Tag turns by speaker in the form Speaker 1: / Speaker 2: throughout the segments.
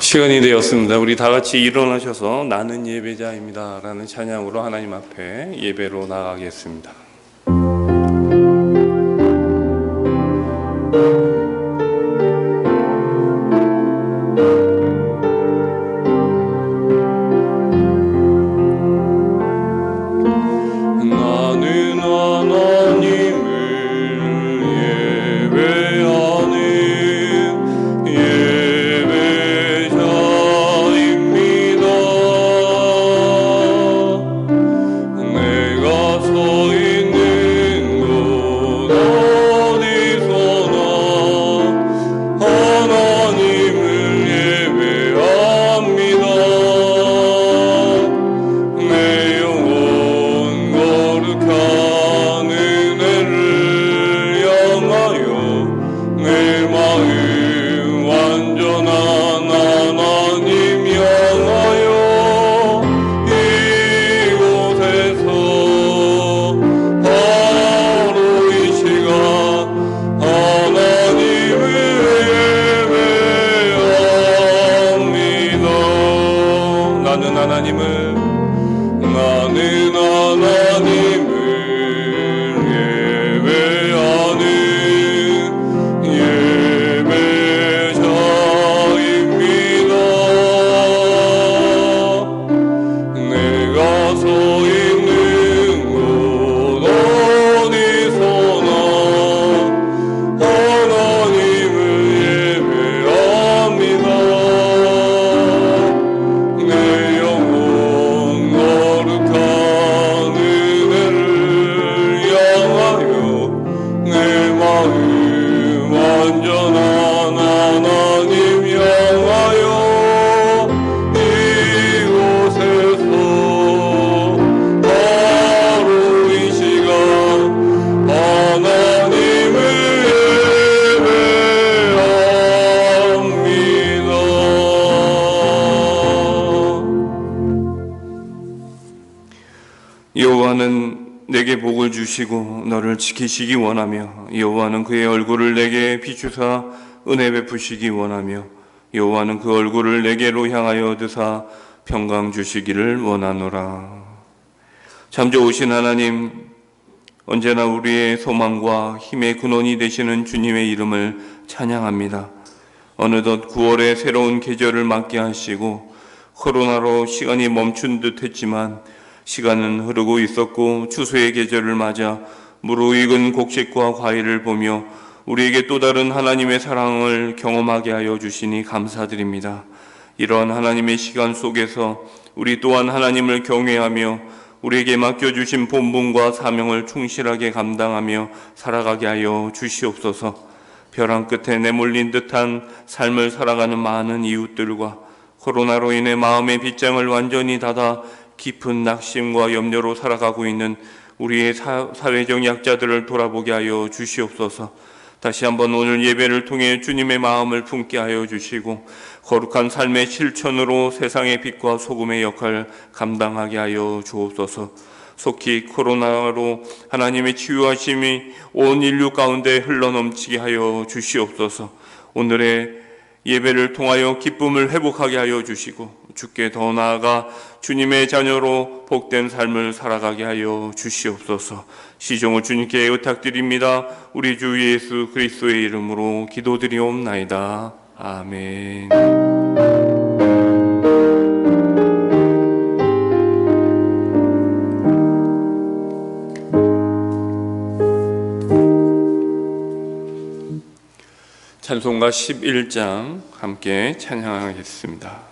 Speaker 1: 시간이 되었습니다. 우리 다 같이 일어나셔서 나는 예배자입니다 라는 찬양으로 하나님 앞에 예배로 나가겠습니다. 나는 하나님을 여호와는 내게 복을 주시고 너를 지키시기 원하며 여호와는 그의 얼굴을 내게 비추사 은혜 베푸시기 원하며 여호와는 그 얼굴을 내게로 향하여 드사 평강 주시기를 원하노라. 참 좋으신 하나님, 언제나 우리의 소망과 힘의 근원이 되시는 주님의 이름을 찬양합니다. 어느덧 9월의 새로운 계절을 맞게 하시고 코로나로 시간이 멈춘 듯 했지만 시간은 흐르고 있었고 추수의 계절을 맞아 무르익은 곡식과 과일을 보며 우리에게 또 다른 하나님의 사랑을 경험하게 하여 주시니 감사드립니다. 이러한 하나님의 시간 속에서 우리 또한 하나님을 경외하며 우리에게 맡겨주신 본분과 사명을 충실하게 감당하며 살아가게 하여 주시옵소서. 벼랑 끝에 내몰린 듯한 삶을 살아가는 많은 이웃들과 코로나로 인해 마음의 빗장을 완전히 닫아 깊은 낙심과 염려로 살아가고 있는 우리의 사회적 약자들을 돌아보게 하여 주시옵소서. 다시 한번 오늘 예배를 통해 주님의 마음을 품게 하여 주시고 거룩한 삶의 실천으로 세상의 빛과 소금의 역할을 감당하게 하여 주옵소서. 속히 코로나로 하나님의 치유하심이 온 인류 가운데 흘러넘치게 하여 주시옵소서. 오늘의 예배를 통하여 기쁨을 회복하게 하여 주시고 주께 더 나아가 주님의 자녀로 복된 삶을 살아가게 하여 주시옵소서. 시종을 주님께 의탁드립니다. 우리 주 예수 그리스도의 이름으로 기도드리옵나이다. 아멘. 찬송가 11장 함께 찬양하겠습니다.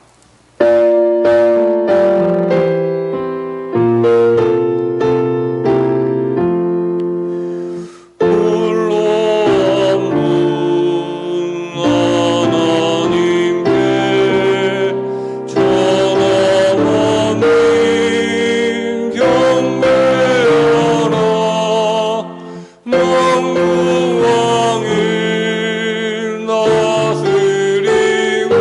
Speaker 2: 나스리고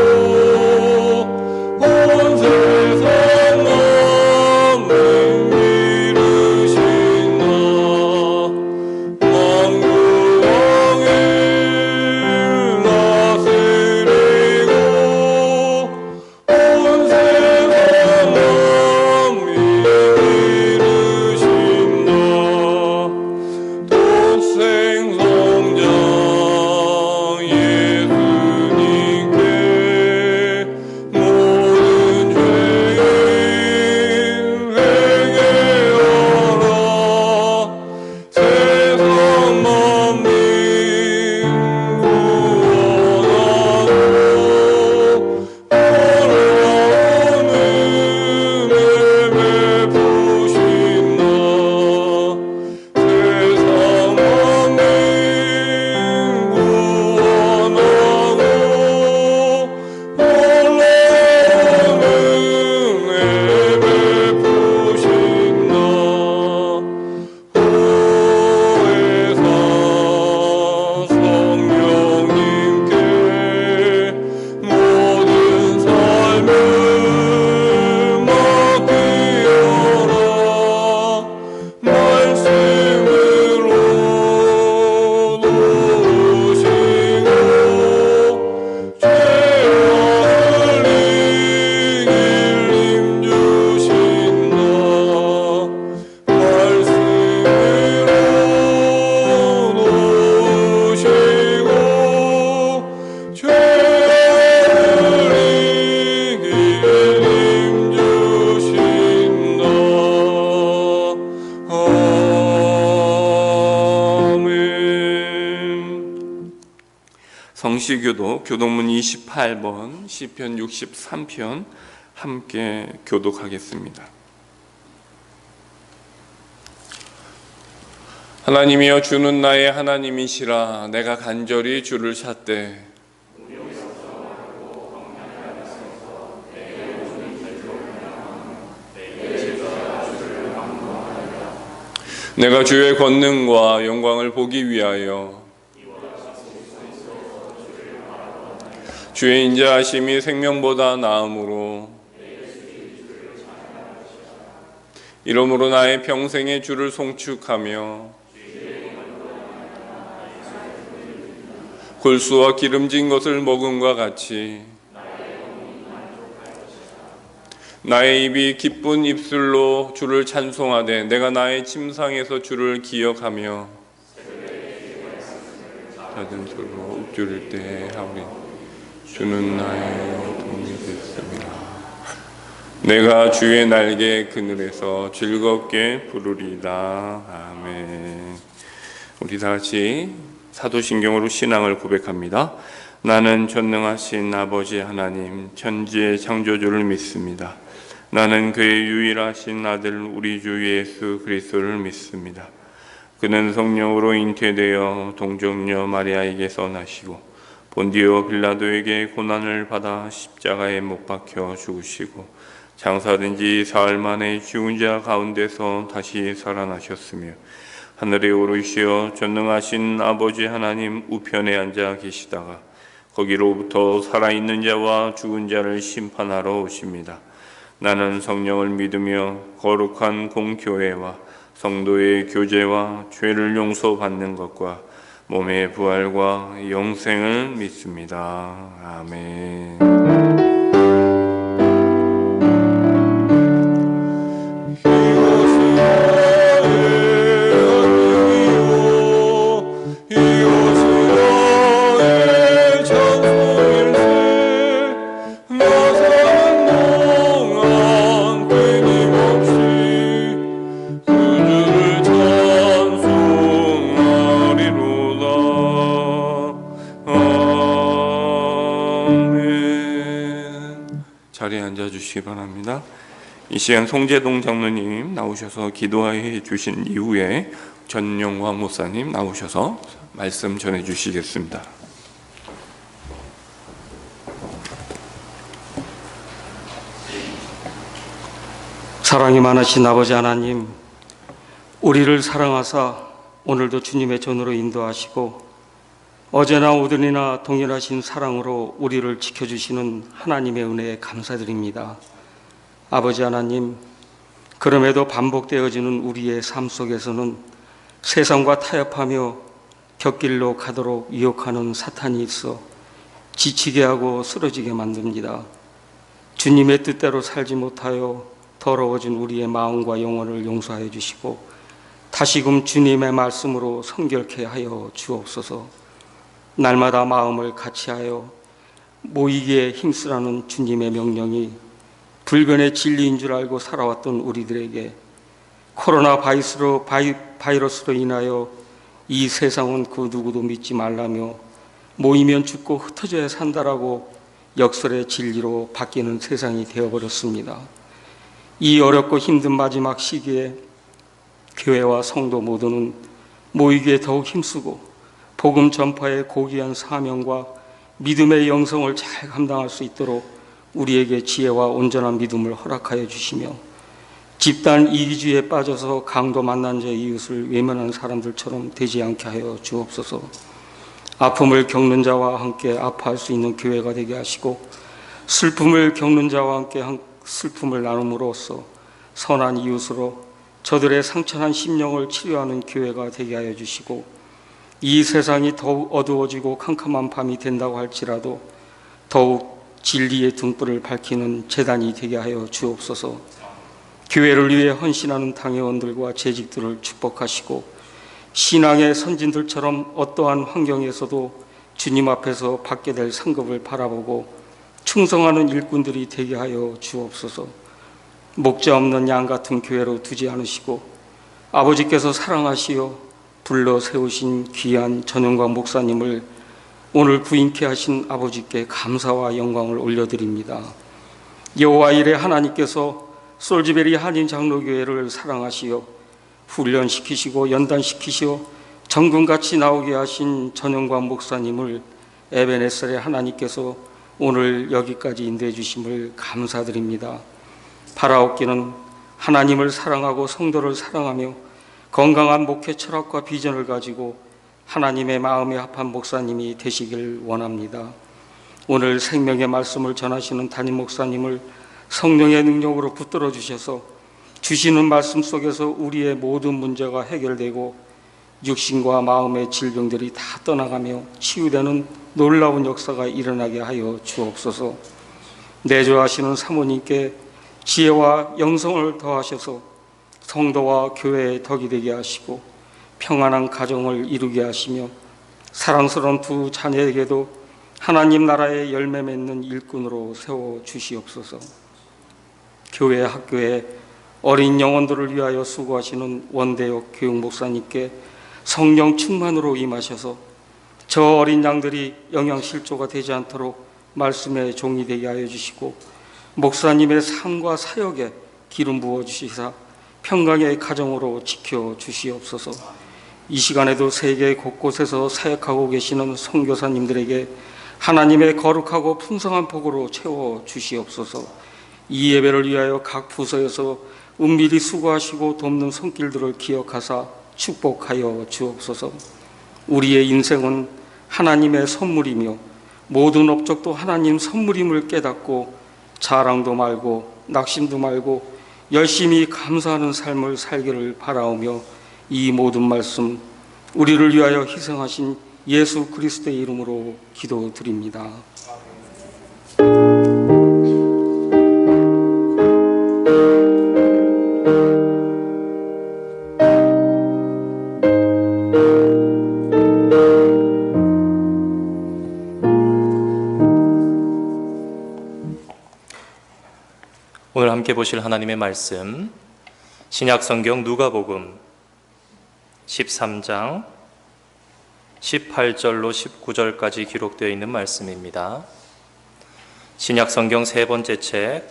Speaker 1: 성시교독 교독문 28번 시편 63편 함께 교독하겠습니다. 하나님이여 주는 나의 하나님이시라. 내가 간절히 주를 찾되 내가 주의 권능과 영광을 보기 위하여 주의 인자하심이 생명보다 나음으로 이러므로 나의 평생에 주를 송축하며 골수와 기름진 것을 먹음과 같이 나의 입이 기쁜 입술로 주를 찬송하되 내가 나의 침상에서 주를 기억하며 낮은 소리로 읊조릴 때 하오리. 주는 나의 도움이 됐습니다. 내가 주의 날개 그늘에서 즐겁게 부르리다. 아멘. 우리 다 같이 사도신경으로 신앙을 고백합니다. 나는 전능하신 아버지 하나님 천지의 창조주를 믿습니다. 나는 그의 유일하신 아들 우리 주 예수 그리스도를 믿습니다. 그는 성령으로 잉태되어 동정녀 마리아에게서 나시고 본디오 빌라도에게 고난을 받아 십자가에 못 박혀 죽으시고 장사된 지 사흘 만에 죽은 자 가운데서 다시 살아나셨으며 하늘에 오르시어 전능하신 아버지 하나님 우편에 앉아 계시다가 거기로부터 살아있는 자와 죽은 자를 심판하러 오십니다. 나는 성령을 믿으며 거룩한 공교회와 성도의 교제와 죄를 용서받는 것과 몸의 부활과 영생을 믿습니다. 아멘. 자리에 앉아주시기 바랍니다. 이 시간 송재동 장로님 나오셔서 기도해 주신 이후에 전영화 목사님 나오셔서 말씀 전해 주시겠습니다.
Speaker 2: 사랑이 많으신 아버지 하나님, 우리를 사랑하사 오늘도 주님의 전으로 인도하시고 어제나 오늘이나 동일하신 사랑으로 우리를 지켜주시는 하나님의 은혜에 감사드립니다. 아버지 하나님, 그럼에도 반복되어지는 우리의 삶 속에서는 세상과 타협하며 곁길로 가도록 유혹하는 사탄이 있어 지치게 하고 쓰러지게 만듭니다. 주님의 뜻대로 살지 못하여 더러워진 우리의 마음과 영혼을 용서하여 주시고 다시금 주님의 말씀으로 성결케 하여 주옵소서. 날마다 마음을 같이하여 모이기에 힘쓰라는 주님의 명령이 불변의 진리인 줄 알고 살아왔던 우리들에게 코로나 바이러스로 인하여 이 세상은 그 누구도 믿지 말라며 모이면 죽고 흩어져야 산다라고 역설의 진리로 바뀌는 세상이 되어버렸습니다. 이 어렵고 힘든 마지막 시기에 교회와 성도 모두는 모이기에 더욱 힘쓰고 복음 전파의 고귀한 사명과 믿음의 영성을 잘 감당할 수 있도록 우리에게 지혜와 온전한 믿음을 허락하여 주시며 집단 이기주의에 빠져서 강도 만난 자의 이웃을 외면하는 사람들처럼 되지 않게 하여 주옵소서. 아픔을 겪는 자와 함께 아파할 수 있는 교회가 되게 하시고 슬픔을 겪는 자와 함께 슬픔을 나눔으로써 선한 이웃으로 저들의 상처난 심령을 치료하는 교회가 되게 하여 주시고 이 세상이 더욱 어두워지고 캄캄한 밤이 된다고 할지라도 더욱 진리의 등불을 밝히는 재단이 되게 하여 주옵소서. 교회를 위해 헌신하는 당회원들과 재직들을 축복하시고 신앙의 선진들처럼 어떠한 환경에서도 주님 앞에서 받게 될 상급을 바라보고 충성하는 일꾼들이 되게 하여 주옵소서. 목자 없는 양 같은 교회로 두지 않으시고 아버지께서 사랑하시어 불러 세우신 귀한 전영광 목사님을 오늘 부인케 하신 아버지께 감사와 영광을 올려드립니다. 여호와 이레 하나님께서 솔즈베리 한인 장로교회를 사랑하시어 훈련시키시고 연단시키시어 정금같이 나오게 하신 전영관 목사님을 에베네셀의 하나님께서 오늘 여기까지 인도해 주심을 감사드립니다. 바라옵기는 하나님을 사랑하고 성도를 사랑하며 건강한 목회 철학과 비전을 가지고 하나님의 마음에 합한 목사님이 되시길 원합니다. 오늘 생명의 말씀을 전하시는 담임 목사님을 성령의 능력으로 붙들어 주셔서 주시는 말씀 속에서 우리의 모든 문제가 해결되고 육신과 마음의 질병들이 다 떠나가며 치유되는 놀라운 역사가 일어나게 하여 주옵소서. 내조하시는 사모님께 지혜와 영성을 더하셔서 성도와 교회의 덕이 되게 하시고 평안한 가정을 이루게 하시며 사랑스러운 두 자녀에게도 하나님 나라의 열매 맺는 일꾼으로 세워 주시옵소서. 교회 학교에 어린 영혼들을 위하여 수고하시는 원대역 교육 목사님께 성령 충만으로 임하셔서 저 어린 양들이 영양실조가 되지 않도록 말씀의 종이 되게 하여 주시고 목사님의 삶과 사역에 기름 부어 주시사 평강의 가정으로 지켜 주시옵소서. 이 시간에도 세계 곳곳에서 사역하고 계시는 선교사님들에게 하나님의 거룩하고 풍성한 복으로 채워 주시옵소서. 이 예배를 위하여 각 부서에서 은밀히 수고하시고 돕는 손길들을 기억하사 축복하여 주옵소서. 우리의 인생은 하나님의 선물이며 모든 업적도 하나님 선물임을 깨닫고 자랑도 말고 낙심도 말고 열심히 감사하는 삶을 살기를 바라오며 이 모든 말씀 우리를 위하여 희생하신 예수 그리스도의 이름으로 기도드립니다.
Speaker 3: 오늘 함께 보실 하나님의 말씀 신약성경 누가복음 13장 18절로 19절까지 기록되어 있는 말씀입니다. 신약성경 세 번째 책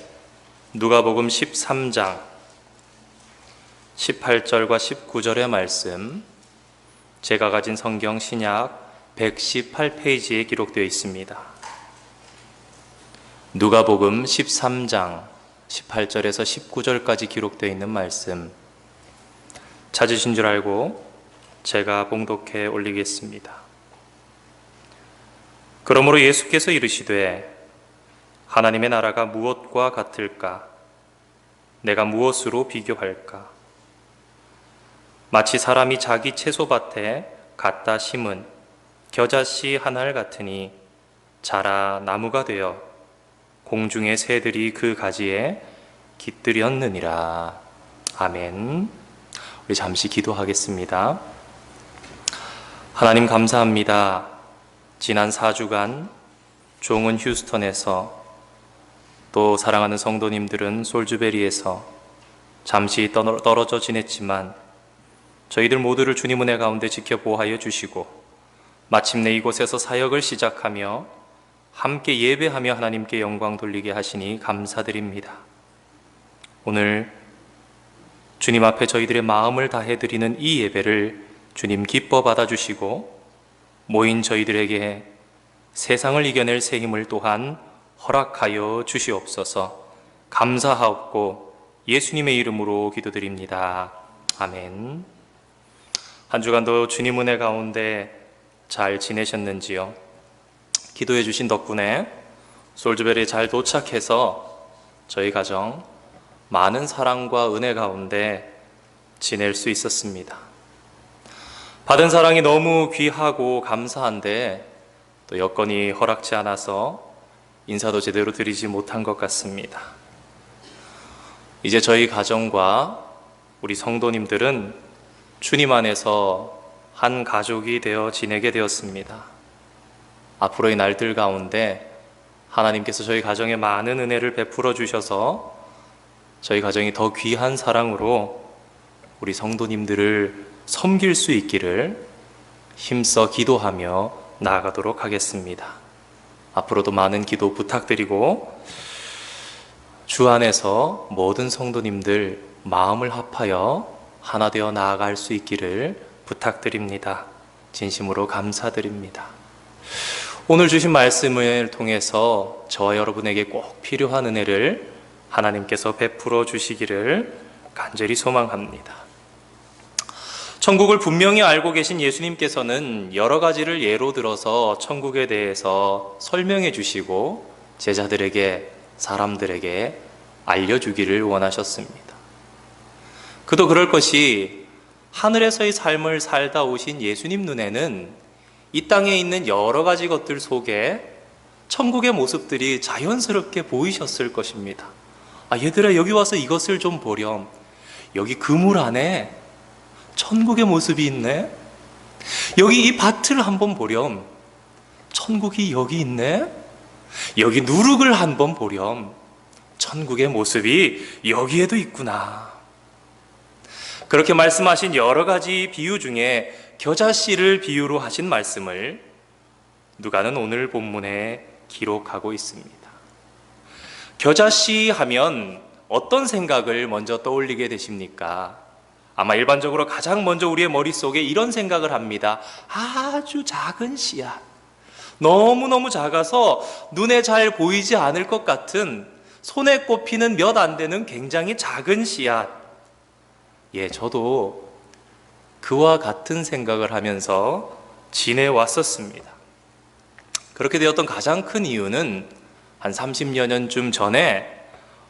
Speaker 3: 누가복음 13장 18절과 19절의 말씀, 제가 가진 성경 신약 118페이지에 기록되어 있습니다. 누가복음 13장 18절에서 19절까지 기록되어 있는 말씀 찾으신 줄 알고 제가 봉독해 올리겠습니다. 그러므로 예수께서 이르시되 하나님의 나라가 무엇과 같을까? 내가 무엇으로 비교할까? 마치 사람이 자기 채소밭에 갖다 심은 겨자씨 한 알 같으니 자라 나무가 되어 공중의 새들이 그 가지에 깃들였느니라. 아멘. 우리 잠시 기도하겠습니다. 하나님 감사합니다. 지난 4주간 종은 휴스턴에서 또 사랑하는 성도님들은 솔즈베리에서 잠시 떨어져 지냈지만 저희들 모두를 주님 은혜 가운데 지켜보호하여 주시고 마침내 이곳에서 사역을 시작하며 함께 예배하며 하나님께 영광 돌리게 하시니 감사드립니다. 오늘 주님 앞에 저희들의 마음을 다해드리는 이 예배를 주님 기뻐 받아주시고 모인 저희들에게 세상을 이겨낼 새 힘을 또한 허락하여 주시옵소서. 감사하옵고 예수님의 이름으로 기도드립니다. 아멘. 한 주간도 주님 은혜 가운데 잘 지내셨는지요? 기도해 주신 덕분에 솔즈베리에 잘 도착해서 저희 가정 많은 사랑과 은혜 가운데 지낼 수 있었습니다. 받은 사랑이 너무 귀하고 감사한데 또 여건이 허락지 않아서 인사도 제대로 드리지 못한 것 같습니다. 이제 저희 가정과 우리 성도님들은 주님 안에서 한 가족이 되어 지내게 되었습니다. 앞으로의 날들 가운데 하나님께서 저희 가정에 많은 은혜를 베풀어 주셔서 저희 가정이 더 귀한 사랑으로 우리 성도님들을 섬길 수 있기를 힘써 기도하며 나아가도록 하겠습니다. 앞으로도 많은 기도 부탁드리고 주 안에서 모든 성도님들 마음을 합하여 하나 되어 나아갈 수 있기를 부탁드립니다. 진심으로 감사드립니다. 오늘 주신 말씀을 통해서 저와 여러분에게 꼭 필요한 은혜를 하나님께서 베풀어 주시기를 간절히 소망합니다. 천국을 분명히 알고 계신 예수님께서는 여러 가지를 예로 들어서 천국에 대해서 설명해 주시고 제자들에게, 사람들에게 알려주기를 원하셨습니다. 그도 그럴 것이 하늘에서의 삶을 살다 오신 예수님 눈에는 이 땅에 있는 여러 가지 것들 속에 천국의 모습들이 자연스럽게 보이셨을 것입니다. 얘들아, 여기 와서 이것을 좀 보렴. 여기 그물 안에 천국의 모습이 있네. 여기 이 밭을 한번 보렴. 천국이 여기 있네. 여기 누룩을 한번 보렴. 천국의 모습이 여기에도 있구나. 그렇게 말씀하신 여러 가지 비유 중에 겨자씨를 비유로 하신 말씀을 누가는 오늘 본문에 기록하고 있습니다. 겨자씨 하면 어떤 생각을 먼저 떠올리게 되십니까? 아마 일반적으로 가장 먼저 우리의 머릿속에 이런 생각을 합니다. 아주 작은 씨앗, 너무너무 작아서 눈에 잘 보이지 않을 것 같은, 손에 꼽히는 몇 안 되는 굉장히 작은 씨앗. 저도 그와 같은 생각을 하면서 지내왔었습니다. 그렇게 되었던 가장 큰 이유는 한 30여 년쯤 전에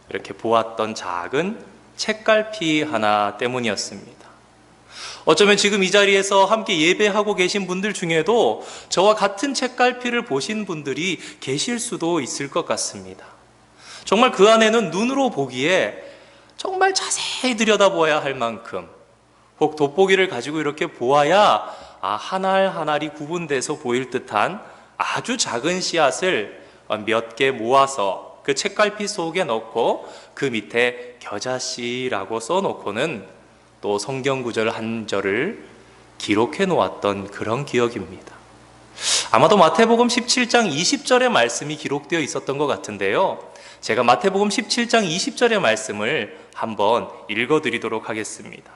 Speaker 3: 이렇게 보았던 작은 책갈피 하나 때문이었습니다. 어쩌면 지금 이 자리에서 함께 예배하고 계신 분들 중에도 저와 같은 책갈피를 보신 분들이 계실 수도 있을 것 같습니다. 정말 그 안에는 눈으로 보기에 정말 자세히 들여다보아야 할 만큼, 혹 돋보기를 가지고 이렇게 보아야 한 알 한 알이 구분돼서 보일 듯한 아주 작은 씨앗을 몇 개 모아서 그 책갈피 속에 넣고 그 밑에 겨자씨라고 써놓고는 또 성경 구절 한 절을 기록해 놓았던 그런 기억입니다. 아마도 마태복음 17장 20절의 말씀이 기록되어 있었던 것 같은데요. 제가 마태복음 17장 20절의 말씀을 한번 읽어드리도록 하겠습니다.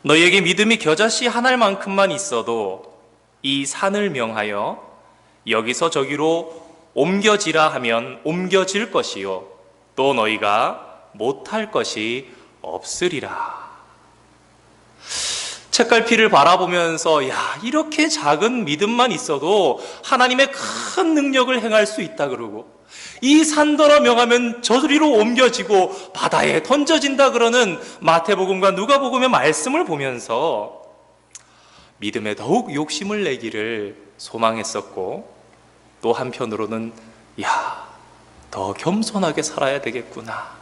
Speaker 3: 너희에게 믿음이 겨자씨 한 알만큼만 있어도 이 산을 명하여 여기서 저기로 옮겨지라 하면 옮겨질 것이요 또 너희가 못할 것이 없으리라. 책갈피를 바라보면서 이렇게 작은 믿음만 있어도 하나님의 큰 능력을 행할 수 있다 그러고, 이 산더러 명하면 저리로 옮겨지고 바다에 던져진다 그러는 마태복음과 누가복음의 말씀을 보면서 믿음에 더욱 욕심을 내기를 소망했었고, 또 한편으로는 더 겸손하게 살아야 되겠구나.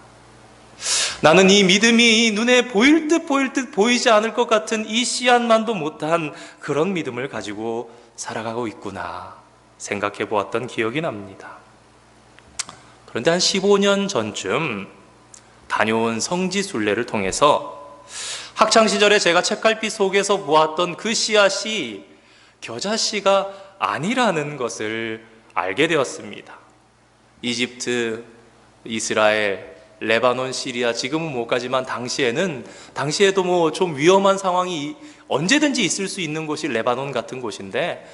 Speaker 3: 나는 이 믿음이 눈에 보일 듯 보이지 않을 것 같은 이 씨앗만도 못한 그런 믿음을 가지고 살아가고 있구나 생각해 보았던 기억이 납니다. 그런데 한 15년 전쯤 다녀온 성지순례를 통해서 학창시절에 제가 책갈피 속에서 보았던 그 씨앗이 겨자씨가 아니라는 것을 알게 되었습니다. 이집트, 이스라엘, 레바논, 시리아, 지금은 못 가지만 당시에도 좀 위험한 상황이 언제든지 있을 수 있는 곳이 레바논 같은 곳인데,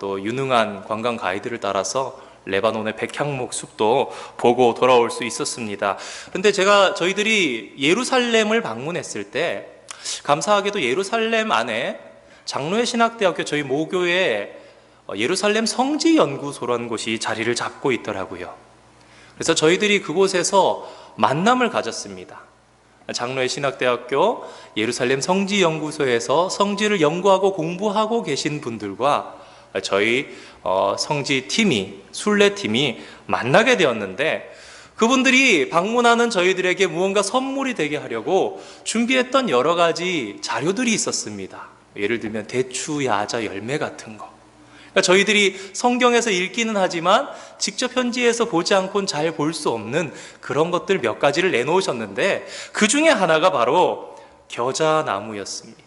Speaker 3: 또 유능한 관광 가이드를 따라서 레바논의 백향목 숲도 보고 돌아올 수 있었습니다. 그런데 저희들이 예루살렘을 방문했을 때 감사하게도 예루살렘 안에 장로회 신학대학교 저희 모교에 예루살렘 성지연구소라는 곳이 자리를 잡고 있더라고요. 그래서 저희들이 그곳에서 만남을 가졌습니다. 장로회 신학대학교 예루살렘 성지연구소에서 성지를 연구하고 공부하고 계신 분들과 저희 성지팀이, 순례팀이 만나게 되었는데, 그분들이 방문하는 저희들에게 무언가 선물이 되게 하려고 준비했던 여러 가지 자료들이 있었습니다. 예를 들면 대추, 야자, 열매 같은 거. 그러니까 저희들이 성경에서 읽기는 하지만 직접 현지에서 보지 않고는 잘 볼 수 없는 그런 것들 몇 가지를 내놓으셨는데, 그 중에 하나가 바로 겨자나무였습니다.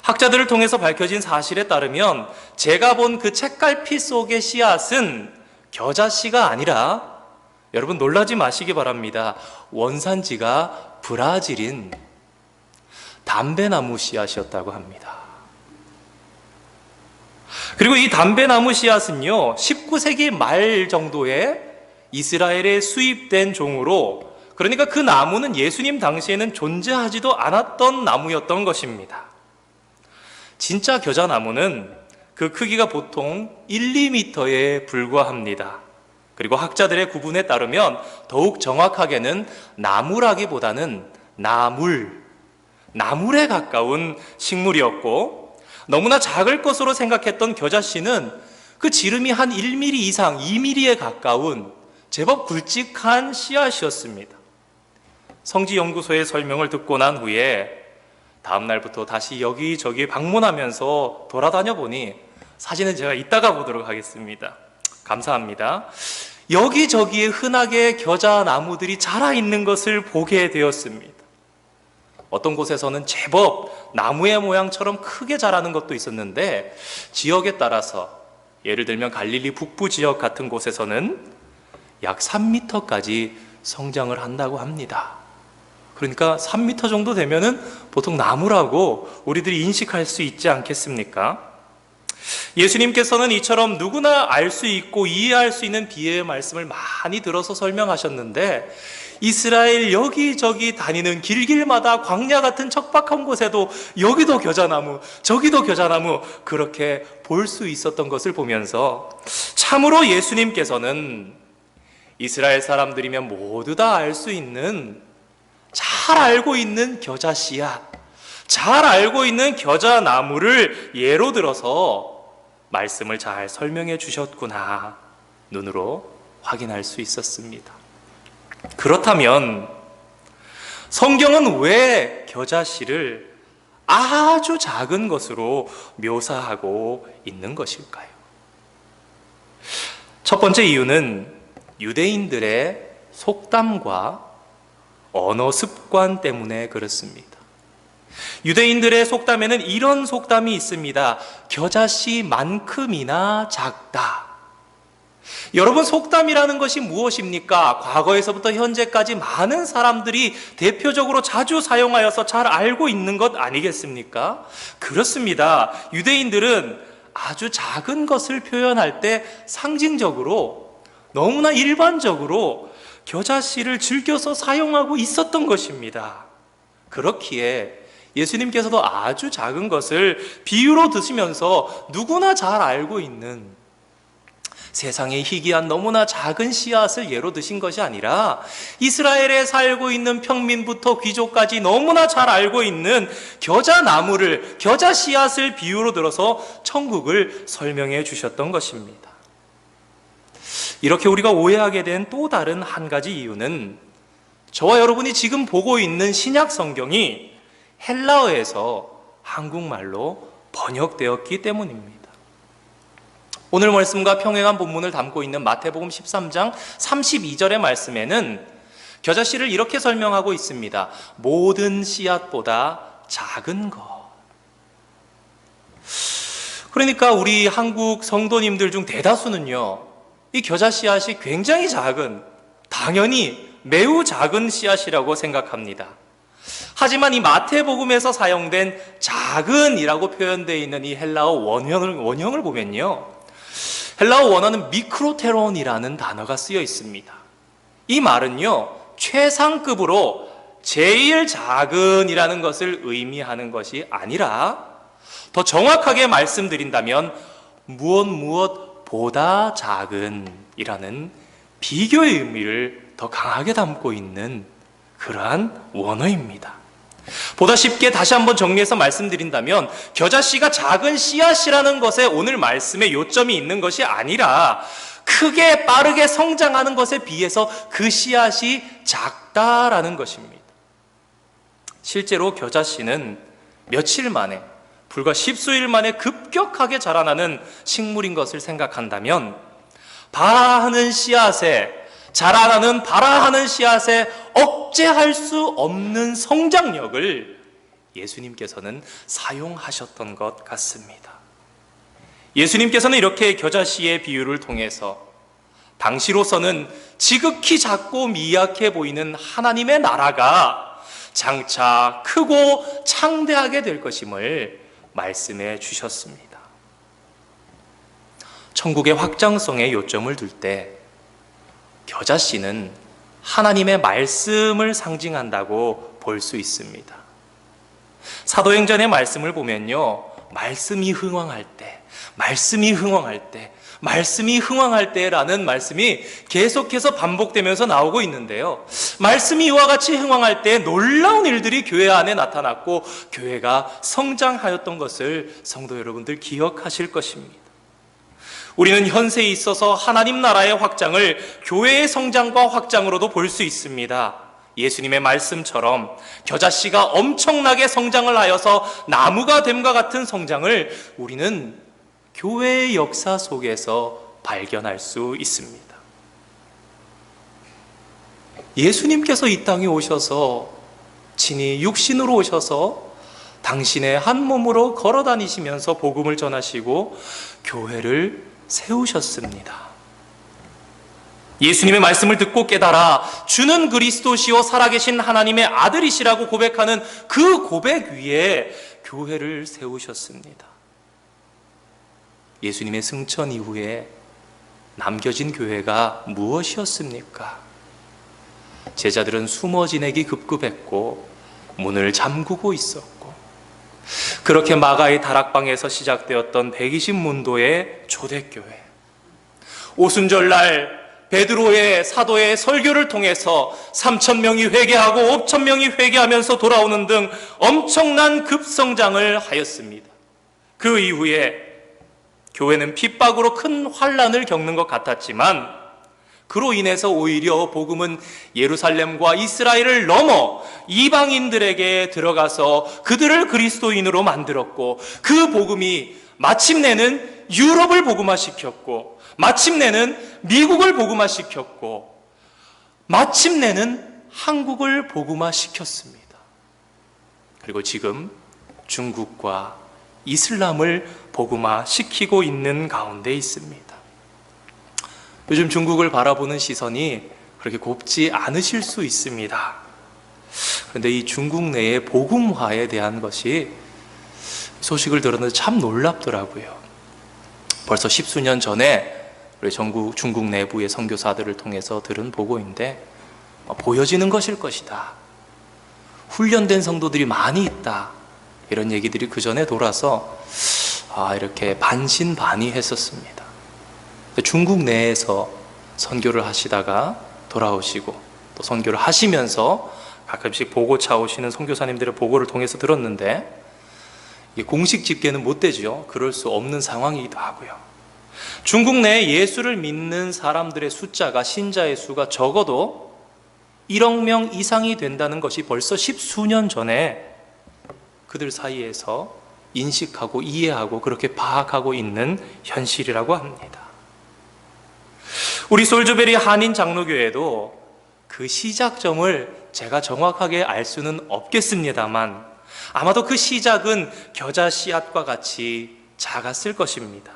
Speaker 3: 학자들을 통해서 밝혀진 사실에 따르면 제가 본 그 책갈피 속의 씨앗은 겨자씨가 아니라, 여러분 놀라지 마시기 바랍니다, 원산지가 브라질인 담배나무 씨앗이었다고 합니다. 그리고 이 담배나무 씨앗은요, 19세기 말 정도에 이스라엘에 수입된 종으로, 그러니까 그 나무는 예수님 당시에는 존재하지도 않았던 나무였던 것입니다. 진짜 겨자나무는 그 크기가 보통 1, 2m에 불과합니다. 그리고 학자들의 구분에 따르면 더욱 정확하게는 나무라기보다는 나물에 가까운 식물이었고, 너무나 작을 것으로 생각했던 겨자씨는 그 지름이 한 1mm 이상, 2mm에 가까운 제법 굵직한 씨앗이었습니다. 성지연구소의 설명을 듣고 난 후에 다음 날부터 다시 여기저기 방문하면서 돌아다녀 보니, 사진은 제가 이따가 보도록 하겠습니다. 감사합니다. 여기저기에 흔하게 겨자나무들이 자라 있는 것을 보게 되었습니다. 어떤 곳에서는 제법 나무의 모양처럼 크게 자라는 것도 있었는데, 지역에 따라서 예를 들면 갈릴리 북부 지역 같은 곳에서는 약 3m까지 성장을 한다고 합니다. 그러니까 3m 정도 되면은 보통 나무라고 우리들이 인식할 수 있지 않겠습니까? 예수님께서는 이처럼 누구나 알 수 있고 이해할 수 있는 비유의 말씀을 많이 들어서 설명하셨는데, 이스라엘 여기저기 다니는 길길마다 광야 같은 척박한 곳에도 여기도 겨자나무, 저기도 겨자나무, 그렇게 볼 수 있었던 것을 보면서 참으로 예수님께서는 이스라엘 사람들이면 모두 다 알 수 있는, 잘 알고 있는 겨자씨앗, 잘 알고 있는 겨자나무를 예로 들어서 말씀을 잘 설명해 주셨구나, 눈으로 확인할 수 있었습니다. 그렇다면 성경은 왜 겨자씨를 아주 작은 것으로 묘사하고 있는 것일까요? 첫 번째 이유는 유대인들의 속담과 언어 습관 때문에 그렇습니다. 유대인들의 속담에는 이런 속담이 있습니다. 겨자씨만큼이나 작다. 여러분, 속담이라는 것이 무엇입니까? 과거에서부터 현재까지 많은 사람들이 대표적으로 자주 사용하여서 잘 알고 있는 것 아니겠습니까? 그렇습니다. 유대인들은 아주 작은 것을 표현할 때 상징적으로, 너무나 일반적으로 겨자씨를 즐겨서 사용하고 있었던 것입니다. 그렇기에 예수님께서도 아주 작은 것을 비유로 드시면서 누구나 잘 알고 있는 세상의 희귀한 너무나 작은 씨앗을 예로 드신 것이 아니라, 이스라엘에 살고 있는 평민부터 귀족까지 너무나 잘 알고 있는 겨자나무를, 겨자 씨앗을 비유로 들어서 천국을 설명해 주셨던 것입니다. 이렇게 우리가 오해하게 된 또 다른 한 가지 이유는, 저와 여러분이 지금 보고 있는 신약 성경이 헬라어에서 한국말로 번역되었기 때문입니다. 오늘 말씀과 평행한 본문을 담고 있는 마태복음 13장 32절의 말씀에는 겨자씨를 이렇게 설명하고 있습니다. 모든 씨앗보다 작은 것. 그러니까 우리 한국 성도님들 중 대다수는요, 이 겨자 씨앗이 굉장히 작은, 당연히 매우 작은 씨앗이라고 생각합니다. 하지만 이 마태복음에서 사용된 작은이라고 표현되어 있는 이 헬라어 원형을 보면요, 헬라어 원어는 미크로테론이라는 단어가 쓰여 있습니다. 이 말은요, 최상급으로 제일 작은이라는 것을 의미하는 것이 아니라, 더 정확하게 말씀드린다면 무엇보다 작은이라는 비교의 의미를 더 강하게 담고 있는 그러한 원어입니다. 보다 쉽게 다시 한번 정리해서 말씀드린다면, 겨자씨가 작은 씨앗이라는 것에 오늘 말씀의 요점이 있는 것이 아니라, 크게 빠르게 성장하는 것에 비해서 그 씨앗이 작다라는 것입니다. 실제로 겨자씨는 며칠 만에, 불과 십수일 만에 급격하게 자라나는 식물인 것을 생각한다면, 자라나는 씨앗에 억제할 수 없는 성장력을 예수님께서는 사용하셨던 것 같습니다. 예수님께서는 이렇게 겨자씨의 비유를 통해서 당시로서는 지극히 작고 미약해 보이는 하나님의 나라가 장차 크고 창대하게 될 것임을 말씀해 주셨습니다. 천국의 확장성에 요점을 둘 때 겨자씨는 하나님의 말씀을 상징한다고 볼 수 있습니다. 사도행전의 말씀을 보면요, 말씀이 흥왕할 때, 말씀이 흥왕할 때, 말씀이 흥왕할 때라는 말씀이 계속해서 반복되면서 나오고 있는데요, 말씀이 이와 같이 흥왕할 때 놀라운 일들이 교회 안에 나타났고 교회가 성장하였던 것을 성도 여러분들 기억하실 것입니다. 우리는 현세에 있어서 하나님 나라의 확장을 교회의 성장과 확장으로도 볼 수 있습니다. 예수님의 말씀처럼 겨자씨가 엄청나게 성장을 하여서 나무가 됨과 같은 성장을 우리는 교회의 역사 속에서 발견할 수 있습니다. 예수님께서 이 땅에 오셔서 친히 육신으로 오셔서 당신의 한 몸으로 걸어 다니시면서 복음을 전하시고 교회를 세우셨습니다. 예수님의 말씀을 듣고 깨달아 주는 그리스도시요 살아계신 하나님의 아들이시라고 고백하는 그 고백 위에 교회를 세우셨습니다. 예수님의 승천 이후에 남겨진 교회가 무엇이었습니까? 제자들은 숨어 지내기 급급했고 문을 잠그고 있었고, 그렇게 마가의 다락방에서 시작되었던 120문도의 초대교회, 오순절날 베드로의 사도의 설교를 통해서 3,000명이 회개하고 5,000명이 회개하면서 돌아오는 등 엄청난 급성장을 하였습니다. 그 이후에 교회는 핍박으로 큰 환난을 겪는 것 같았지만 그로 인해서 오히려 복음은 예루살렘과 이스라엘을 넘어 이방인들에게 들어가서 그들을 그리스도인으로 만들었고, 그 복음이 마침내는 유럽을 복음화시켰고, 마침내는 미국을 복음화시켰고, 마침내는 한국을 복음화시켰습니다. 그리고 지금 중국과 이슬람을 복음화시키고 있는 가운데 있습니다. 요즘 중국을 바라보는 시선이 그렇게 곱지 않으실 수 있습니다. 그런데 이 중국 내의 복음화에 대한 것이 소식을 들었는데 참 놀랍더라고요. 벌써 10수년 전에 우리 중국 내부의 선교사들을 통해서 들은 보고인데, 보여지는 것일 것이다, 훈련된 성도들이 많이 있다, 이런 얘기들이 그 전에 돌아서 이렇게 반신반의했었습니다. 중국 내에서 선교를 하시다가 돌아오시고 또 선교를 하시면서 가끔씩 보고 차오시는 선교사님들의 보고를 통해서 들었는데, 이게 공식 집계는 못 되죠. 그럴 수 없는 상황이기도 하고요. 중국 내에 예수를 믿는 사람들의 숫자가, 신자의 수가 적어도 1억 명 이상이 된다는 것이 벌써 10수년 전에 그들 사이에서 인식하고 이해하고 그렇게 파악하고 있는 현실이라고 합니다. 우리 솔즈베리 한인 장로교회도 그 시작점을 제가 정확하게 알 수는 없겠습니다만 아마도 그 시작은 겨자 씨앗과 같이 작았을 것입니다.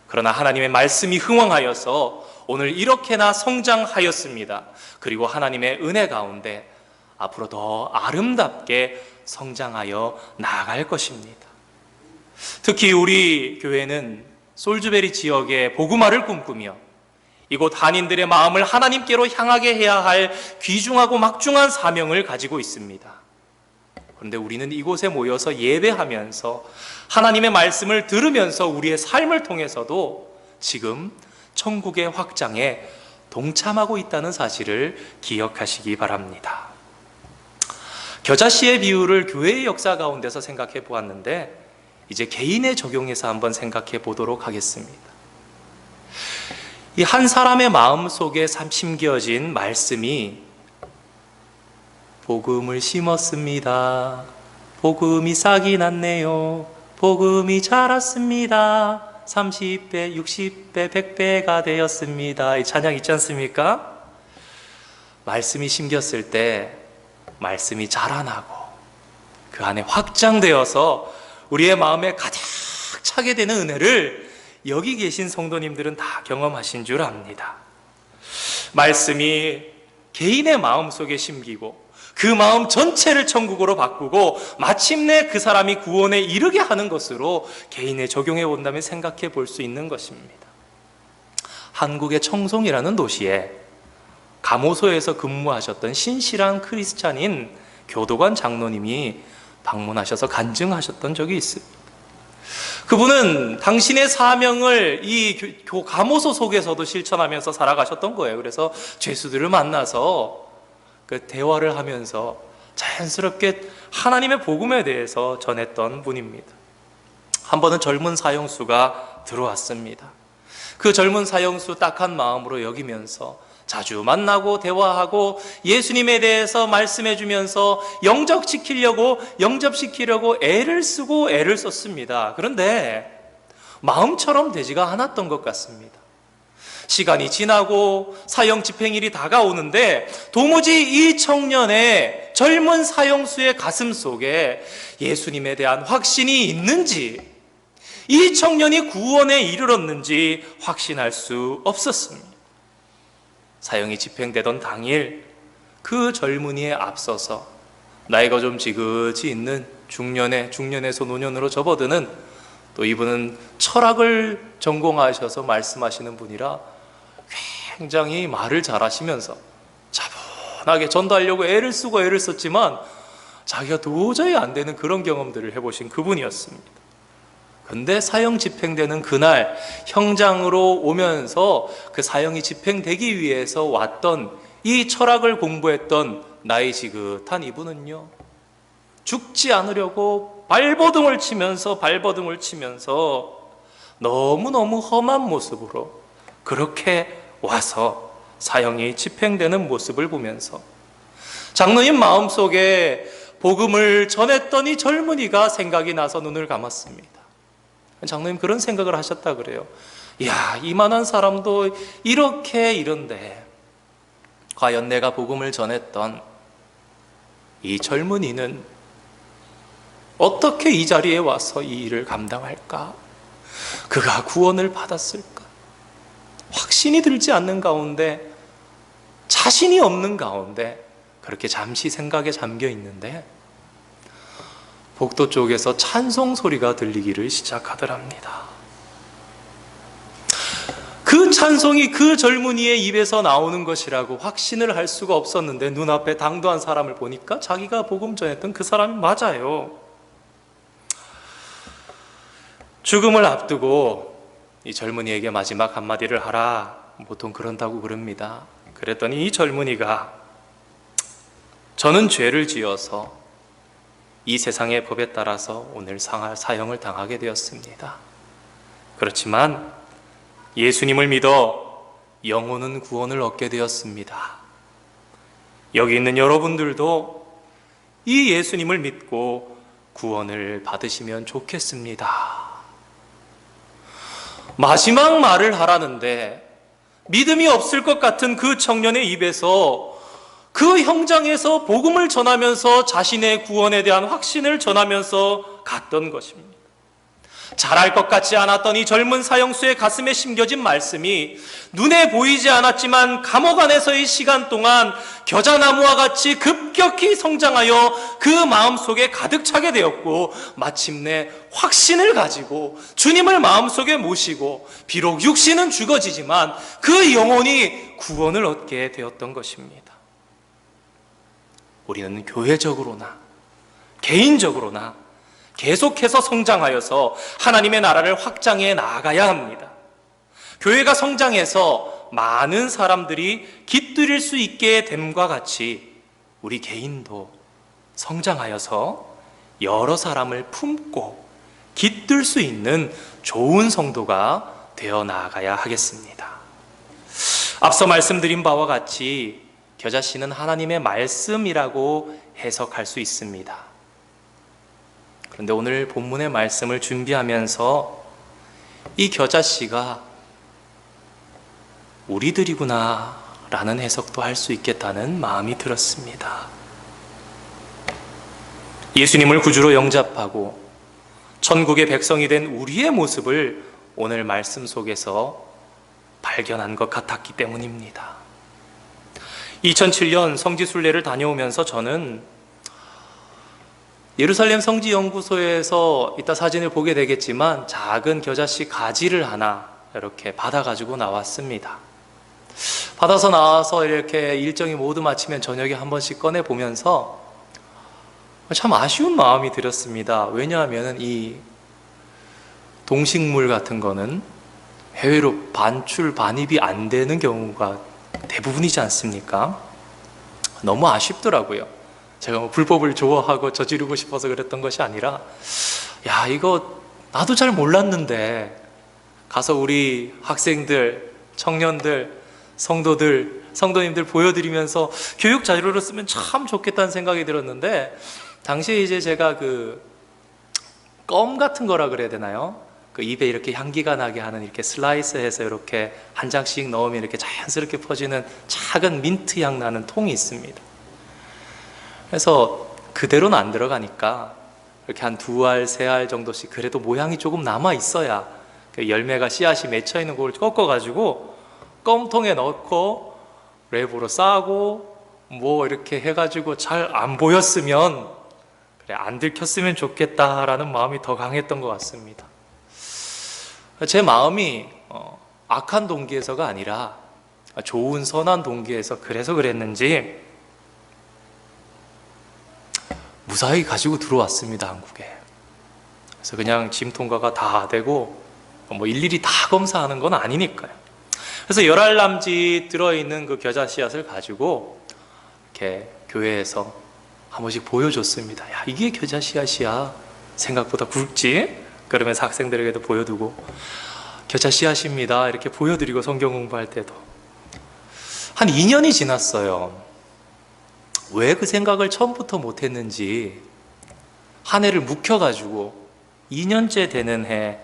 Speaker 3: 그러나 하나님의 말씀이 흥왕하여서 오늘 이렇게나 성장하였습니다. 그리고 하나님의 은혜 가운데 앞으로 더 아름답게 성장하여 나아갈 것입니다. 특히 우리 교회는 솔즈베리 지역의 복음화를 꿈꾸며 이곳 한인들의 마음을 하나님께로 향하게 해야 할 귀중하고 막중한 사명을 가지고 있습니다. 그런데 우리는 이곳에 모여서 예배하면서 하나님의 말씀을 들으면서 우리의 삶을 통해서도 지금 천국의 확장에 동참하고 있다는 사실을 기억하시기 바랍니다. 겨자씨의 비유를 교회의 역사 가운데서 생각해 보았는데, 이제 개인에 적용해서 한번 생각해 보도록 하겠습니다. 이 한 사람의 마음 속에 심겨진 말씀이 복음을 심었습니다. 복음이 싹이 났네요. 복음이 자랐습니다. 30배, 60배, 100배가 되었습니다. 이 찬양 있지 않습니까? 말씀이 심겼을 때 말씀이 자라나고 그 안에 확장되어서 우리의 마음에 가득 차게 되는 은혜를 여기 계신 성도님들은 다 경험하신 줄 압니다. 말씀이 개인의 마음 속에 심기고 그 마음 전체를 천국으로 바꾸고 마침내 그 사람이 구원에 이르게 하는 것으로 개인에 적용해 본다면 생각해 볼 수 있는 것입니다. 한국의 청송이라는 도시에 감호소에서 근무하셨던 신실한 크리스찬인 교도관 장로님이 방문하셔서 간증하셨던 적이 있습니다. 그분은 당신의 사명을 이 감호소 속에서도 실천하면서 살아가셨던 거예요. 그래서 죄수들을 만나서 그 대화를 하면서 자연스럽게 하나님의 복음에 대해서 전했던 분입니다. 한 번은 젊은 사형수가 들어왔습니다. 그 젊은 사형수 딱한 마음으로 여기면서 자주 만나고 대화하고 예수님에 대해서 말씀해 주면서 영접시키려고 애를 쓰고 애를 썼습니다. 그런데 마음처럼 되지가 않았던 것 같습니다. 시간이 지나고 사형 집행일이 다가오는데 도무지 이 청년의 젊은 사형수의 가슴 속에 예수님에 대한 확신이 있는지, 이 청년이 구원에 이르렀는지 확신할 수 없었습니다. 사형이 집행되던 당일 그 젊은이에 앞서서 나이가 좀 지긋이 있는 중년에서 노년으로 접어드는, 또 이분은 철학을 전공하셔서 말씀하시는 분이라 굉장히 말을 잘하시면서 차분하게 전도하려고 애를 쓰고 애를 썼지만 자기가 도저히 안 되는 그런 경험들을 해보신 그분이었습니다. 근데 사형 집행되는 그날 형장으로 오면서 그 사형이 집행되기 위해서 왔던 이 철학을 공부했던 나이 지긋한 이분은요, 죽지 않으려고 발버둥을 치면서 너무너무 험한 모습으로 그렇게 와서 사형이 집행되는 모습을 보면서 장로님 마음속에 복음을 전했던 이 젊은이가 생각이 나서 눈을 감았습니다. 장로님 그런 생각을 하셨다 그래요. 이야, 이만한 사람도 이런데 과연 내가 복음을 전했던 이 젊은이는 어떻게 이 자리에 와서 이 일을 감당할까? 그가 구원을 받았을까? 확신이 들지 않는 가운데, 자신이 없는 가운데 그렇게 잠시 생각에 잠겨 있는데 복도 쪽에서 찬송 소리가 들리기를 시작하더랍니다. 그 찬송이 그 젊은이의 입에서 나오는 것이라고 확신을 할 수가 없었는데 눈앞에 당도한 사람을 보니까 자기가 복음 전했던 그 사람이 맞아요. 죽음을 앞두고 이 젊은이에게 마지막 한마디를 하라, 보통 그런다고 그럽니다. 그랬더니 이 젊은이가 저는 죄를 지어서 이 세상의 법에 따라서 오늘 사형을 당하게 되었습니다. 그렇지만 예수님을 믿어 영혼은 구원을 얻게 되었습니다. 여기 있는 여러분들도 이 예수님을 믿고 구원을 받으시면 좋겠습니다. 마지막 말을 하라는데 믿음이 없을 것 같은 그 청년의 입에서 그 형장에서 복음을 전하면서 자신의 구원에 대한 확신을 전하면서 갔던 것입니다. 잘할 것 같지 않았던 이 젊은 사형수의 가슴에 심겨진 말씀이 눈에 보이지 않았지만 감옥 안에서의 시간 동안 겨자나무와 같이 급격히 성장하여 그 마음속에 가득 차게 되었고, 마침내 확신을 가지고 주님을 마음속에 모시고 비록 육신은 죽어지지만 그 영혼이 구원을 얻게 되었던 것입니다. 우리는 교회적으로나 개인적으로나 계속해서 성장하여서 하나님의 나라를 확장해 나아가야 합니다. 교회가 성장해서 많은 사람들이 깃들일 수 있게 됨과 같이 우리 개인도 성장하여서 여러 사람을 품고 깃들 수 있는 좋은 성도가 되어 나아가야 하겠습니다. 앞서 말씀드린 바와 같이 겨자씨는 하나님의 말씀이라고 해석할 수 있습니다. 그런데 오늘 본문의 말씀을 준비하면서 이 겨자씨가 우리들이구나 라는 해석도 할 수 있겠다는 마음이 들었습니다. 예수님을 구주로 영접하고 천국의 백성이 된 우리의 모습을 오늘 말씀 속에서 발견한 것 같았기 때문입니다. 2007년 성지순례를 다녀오면서 저는 예루살렘 성지연구소에서 이따 사진을 보게 되겠지만 작은 겨자씨 가지를 하나 이렇게 받아가지고 나왔습니다. 받아서 나와서 이렇게 일정이 모두 마치면 저녁에 한 번씩 꺼내보면서 참 아쉬운 마음이 들었습니다. 왜냐하면 이 동식물 같은 거는 해외로 반출, 반입이 안 되는 경우가 대부분이지 않습니까? 너무 아쉽더라고요. 제가 뭐 불법을 좋아하고 저지르고 싶어서 그랬던 것이 아니라, 야, 이거 나도 잘 몰랐는데 가서 우리 학생들, 청년들, 성도님들 보여드리면서 교육 자료로 쓰면 참 좋겠다는 생각이 들었는데, 당시에 이제 제가 그 껌 같은 거라 그래야 되나요? 그 입에 이렇게 향기가 나게 하는 이렇게 슬라이스해서 이렇게 한 장씩 넣으면 이렇게 자연스럽게 퍼지는 작은 민트 향 나는 통이 있습니다. 그래서 그대로는 안 들어가니까 이렇게 한 2알, 3알 정도씩 그래도 모양이 조금 남아 있어야 그 열매가 씨앗이 맺혀 있는 걸 꺾어가지고 껌통에 넣고 랩으로 싸고 뭐 이렇게 해가지고 잘 안 보였으면, 그래 안 들켰으면 좋겠다라는 마음이 더 강했던 것 같습니다. 제 마음이 악한 동기에서가 아니라 좋은 선한 동기에서 그래서 그랬는지 무사히 가지고 들어왔습니다, 한국에. 그래서 그냥 짐 통과가 다 되고 뭐 일일이 다 검사하는 건 아니니까요. 그래서 열알남짓 들어있는 그 겨자 씨앗을 가지고 이렇게 교회에서 한 번씩 보여줬습니다. 야, 이게 겨자 씨앗이야. 생각보다 굵지? 그러면서 학생들에게도 보여두고, 겨자 씨앗입니다. 이렇게 보여드리고 성경 공부할 때도. 한 2년이 지났어요. 왜 그 생각을 처음부터 못했는지 한 해를 묵혀가지고 2년째 되는 해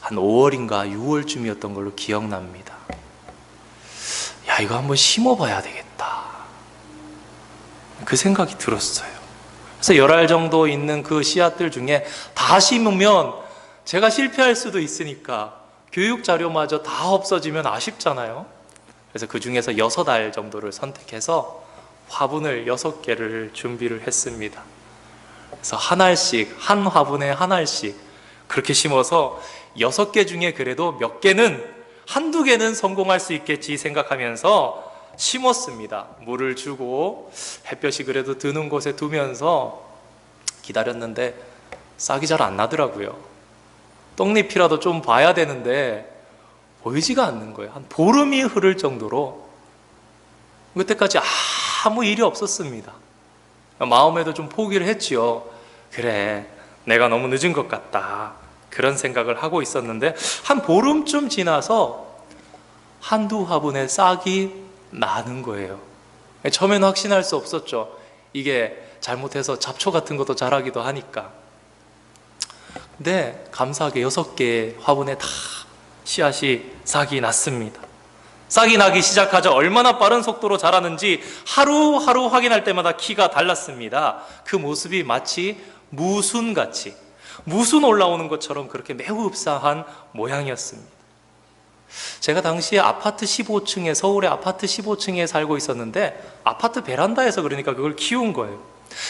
Speaker 3: 한 5월인가 6월쯤이었던 걸로 기억납니다. 야, 이거 한번 심어봐야 되겠다. 그 생각이 들었어요. 그래서 10알 정도 있는 그 씨앗들 중에 다 심으면 제가 실패할 수도 있으니까 교육 자료마저 다 없어지면 아쉽잖아요. 그래서 그 중에서 6알 정도를 선택해서 화분을 6개를 준비를 했습니다. 그래서 한 알씩, 한 화분에 한 알씩 그렇게 심어서 6개 중에 그래도 몇 개는, 한두 개는 성공할 수 있겠지 생각하면서 심었습니다. 물을 주고 햇볕이 그래도 드는 곳에 두면서 기다렸는데 싹이 잘 안 나더라고요. 떡잎이라도 좀 봐야 되는데 보이지가 않는 거예요. 한 보름이 흐를 정도로. 그때까지 아무 일이 없었습니다. 마음에도 좀 포기를 했지요. 그래, 내가 너무 늦은 것 같다, 그런 생각을 하고 있었는데 한 보름쯤 지나서 한두 화분에 싹이 나는 거예요. 처음에는 확신할 수 없었죠. 이게 잘못해서 잡초 같은 것도 자라기도 하니까. 근데 감사하게 6개의 화분에 다 씨앗이 싹이 났습니다. 싹이 나기 시작하자 얼마나 빠른 속도로 자라는지 하루하루 확인할 때마다 키가 달랐습니다. 그 모습이 마치 무순같이, 무순 올라오는 것처럼 그렇게 매우 흡사한 모양이었습니다. 제가 당시에 아파트 15층에, 서울의 아파트 15층에 살고 있었는데 아파트 베란다에서 그러니까 그걸 키운 거예요.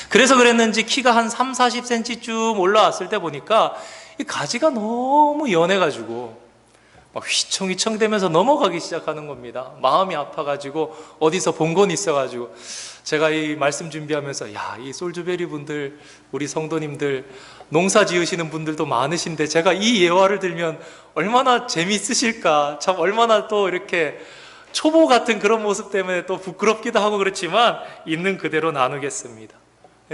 Speaker 3: 그래서 그랬는지 키가 한 3, 40cm쯤 올라왔을 때 보니까 이 가지가 너무 연해가지고 막 휘청휘청 되면서 넘어가기 시작하는 겁니다. 마음이 아파가지고 어디서 본 건 있어가지고 제가 이 말씀 준비하면서, 야, 이 솔주베리 분들, 우리 성도님들 농사 지으시는 분들도 많으신데 제가 이 예화를 들면 얼마나 재미있으실까, 참 얼마나 또 이렇게 초보 같은 그런 모습 때문에 또 부끄럽기도 하고 그렇지만 있는 그대로 나누겠습니다.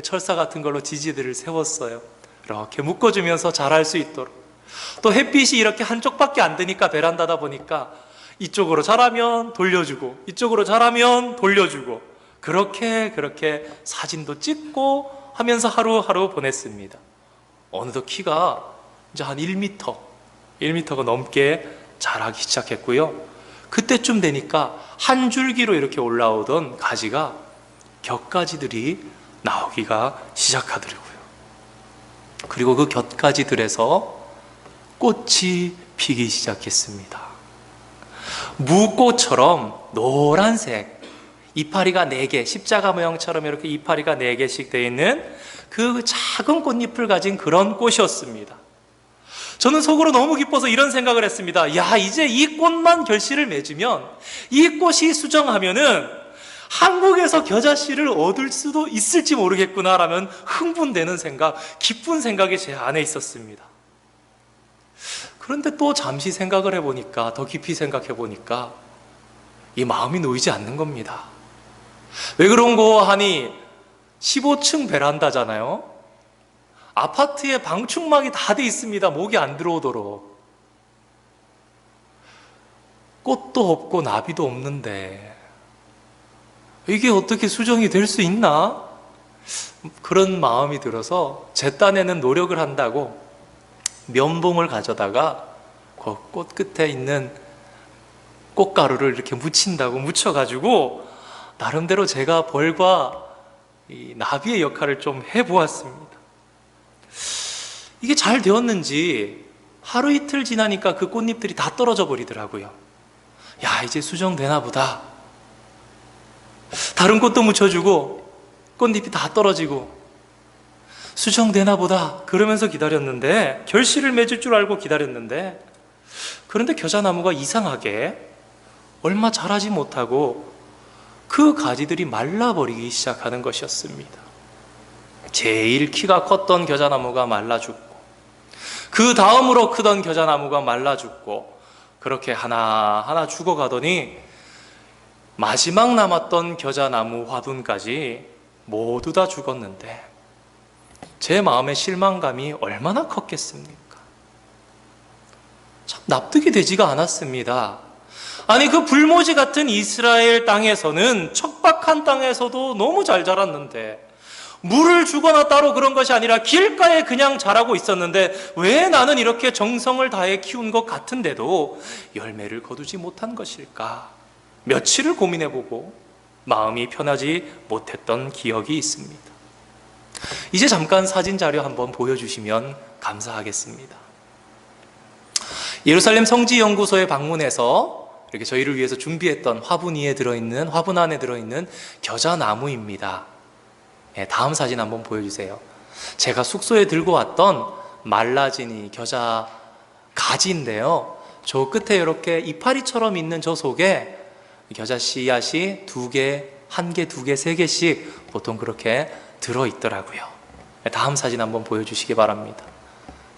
Speaker 3: 철사 같은 걸로 지지대를 세웠어요. 이렇게 묶어주면서 자랄 수 있도록. 또 햇빛이 이렇게 한쪽밖에 안 되니까 베란다다 보니까 이쪽으로 자라면 돌려주고 이쪽으로 자라면 돌려주고 그렇게 사진도 찍고 하면서 하루하루 보냈습니다. 어느덧 키가 이제 한 1m가 넘게 자라기 시작했고요. 그때쯤 되니까 한 줄기로 이렇게 올라오던 가지가 격가지들이 나오기가 시작하더라고요. 그리고 그 곁가지들에서 꽃이 피기 시작했습니다. 무꽃처럼 노란색, 이파리가 4개, 십자가 모양처럼 이렇게 이파리가 4개씩 되어 있는 그 작은 꽃잎을 가진 그런 꽃이었습니다. 저는 속으로 너무 기뻐서 이런 생각을 했습니다. 야, 이제 이 꽃만 결실을 맺으면, 이 꽃이 수정하면은 한국에서 겨자씨를 얻을 수도 있을지 모르겠구나라면 흥분되는 생각, 기쁜 생각이 제 안에 있었습니다. 그런데 또 잠시 생각을 해보니까, 더 깊이 생각해 보니까 이 마음이 놓이지 않는 겁니다. 왜 그런 거 하니 15층 베란다잖아요. 아파트에 방충망이 다 돼 있습니다. 모기 안 들어오도록. 꽃도 없고 나비도 없는데 이게 어떻게 수정이 될 수 있나? 그런 마음이 들어서 제 딴에는 노력을 한다고 면봉을 가져다가 그 꽃 끝에 있는 꽃가루를 이렇게 묻힌다고 묻혀가지고 나름대로 제가 벌과 이 나비의 역할을 좀 해보았습니다. 이게 잘 되었는지 하루 이틀 지나니까 그 꽃잎들이 다 떨어져 버리더라고요. 야, 이제 수정되나 보다. 다른 꽃도 묻혀주고 꽃잎이 다 떨어지고 수정되나 보다 그러면서 기다렸는데, 결실을 맺을 줄 알고 기다렸는데, 그런데 겨자나무가 이상하게 얼마 자라지 못하고 그 가지들이 말라버리기 시작하는 것이었습니다. 제일 키가 컸던 겨자나무가 말라 죽고, 그 다음으로 크던 겨자나무가 말라 죽고, 그렇게 하나하나 죽어가더니 마지막 남았던 겨자나무 화분까지 모두 다 죽었는데 제 마음의 실망감이 얼마나 컸겠습니까? 참 납득이 되지가 않았습니다. 아니, 그 불모지 같은 이스라엘 땅에서는, 척박한 땅에서도 너무 잘 자랐는데, 물을 주거나 따로 그런 것이 아니라 길가에 그냥 자라고 있었는데, 왜 나는 이렇게 정성을 다해 키운 것 같은데도 열매를 거두지 못한 것일까? 며칠을 고민해보고 마음이 편하지 못했던 기억이 있습니다. 이제 잠깐 사진 자료 한번 보여주시면 감사하겠습니다. 예루살렘 성지연구소에 방문해서 이렇게 저희를 위해서 준비했던 화분 안에 들어있는 겨자나무입니다. 다음 사진 한번 보여주세요. 제가 숙소에 들고 왔던 말라진 이 겨자 가지인데요, 저 끝에 이렇게 이파리처럼 있는 저 속에 겨자 씨앗이 2개, 1개, 2개, 3개씩 보통 그렇게 들어있더라고요. 다음 사진 한번 보여주시기 바랍니다.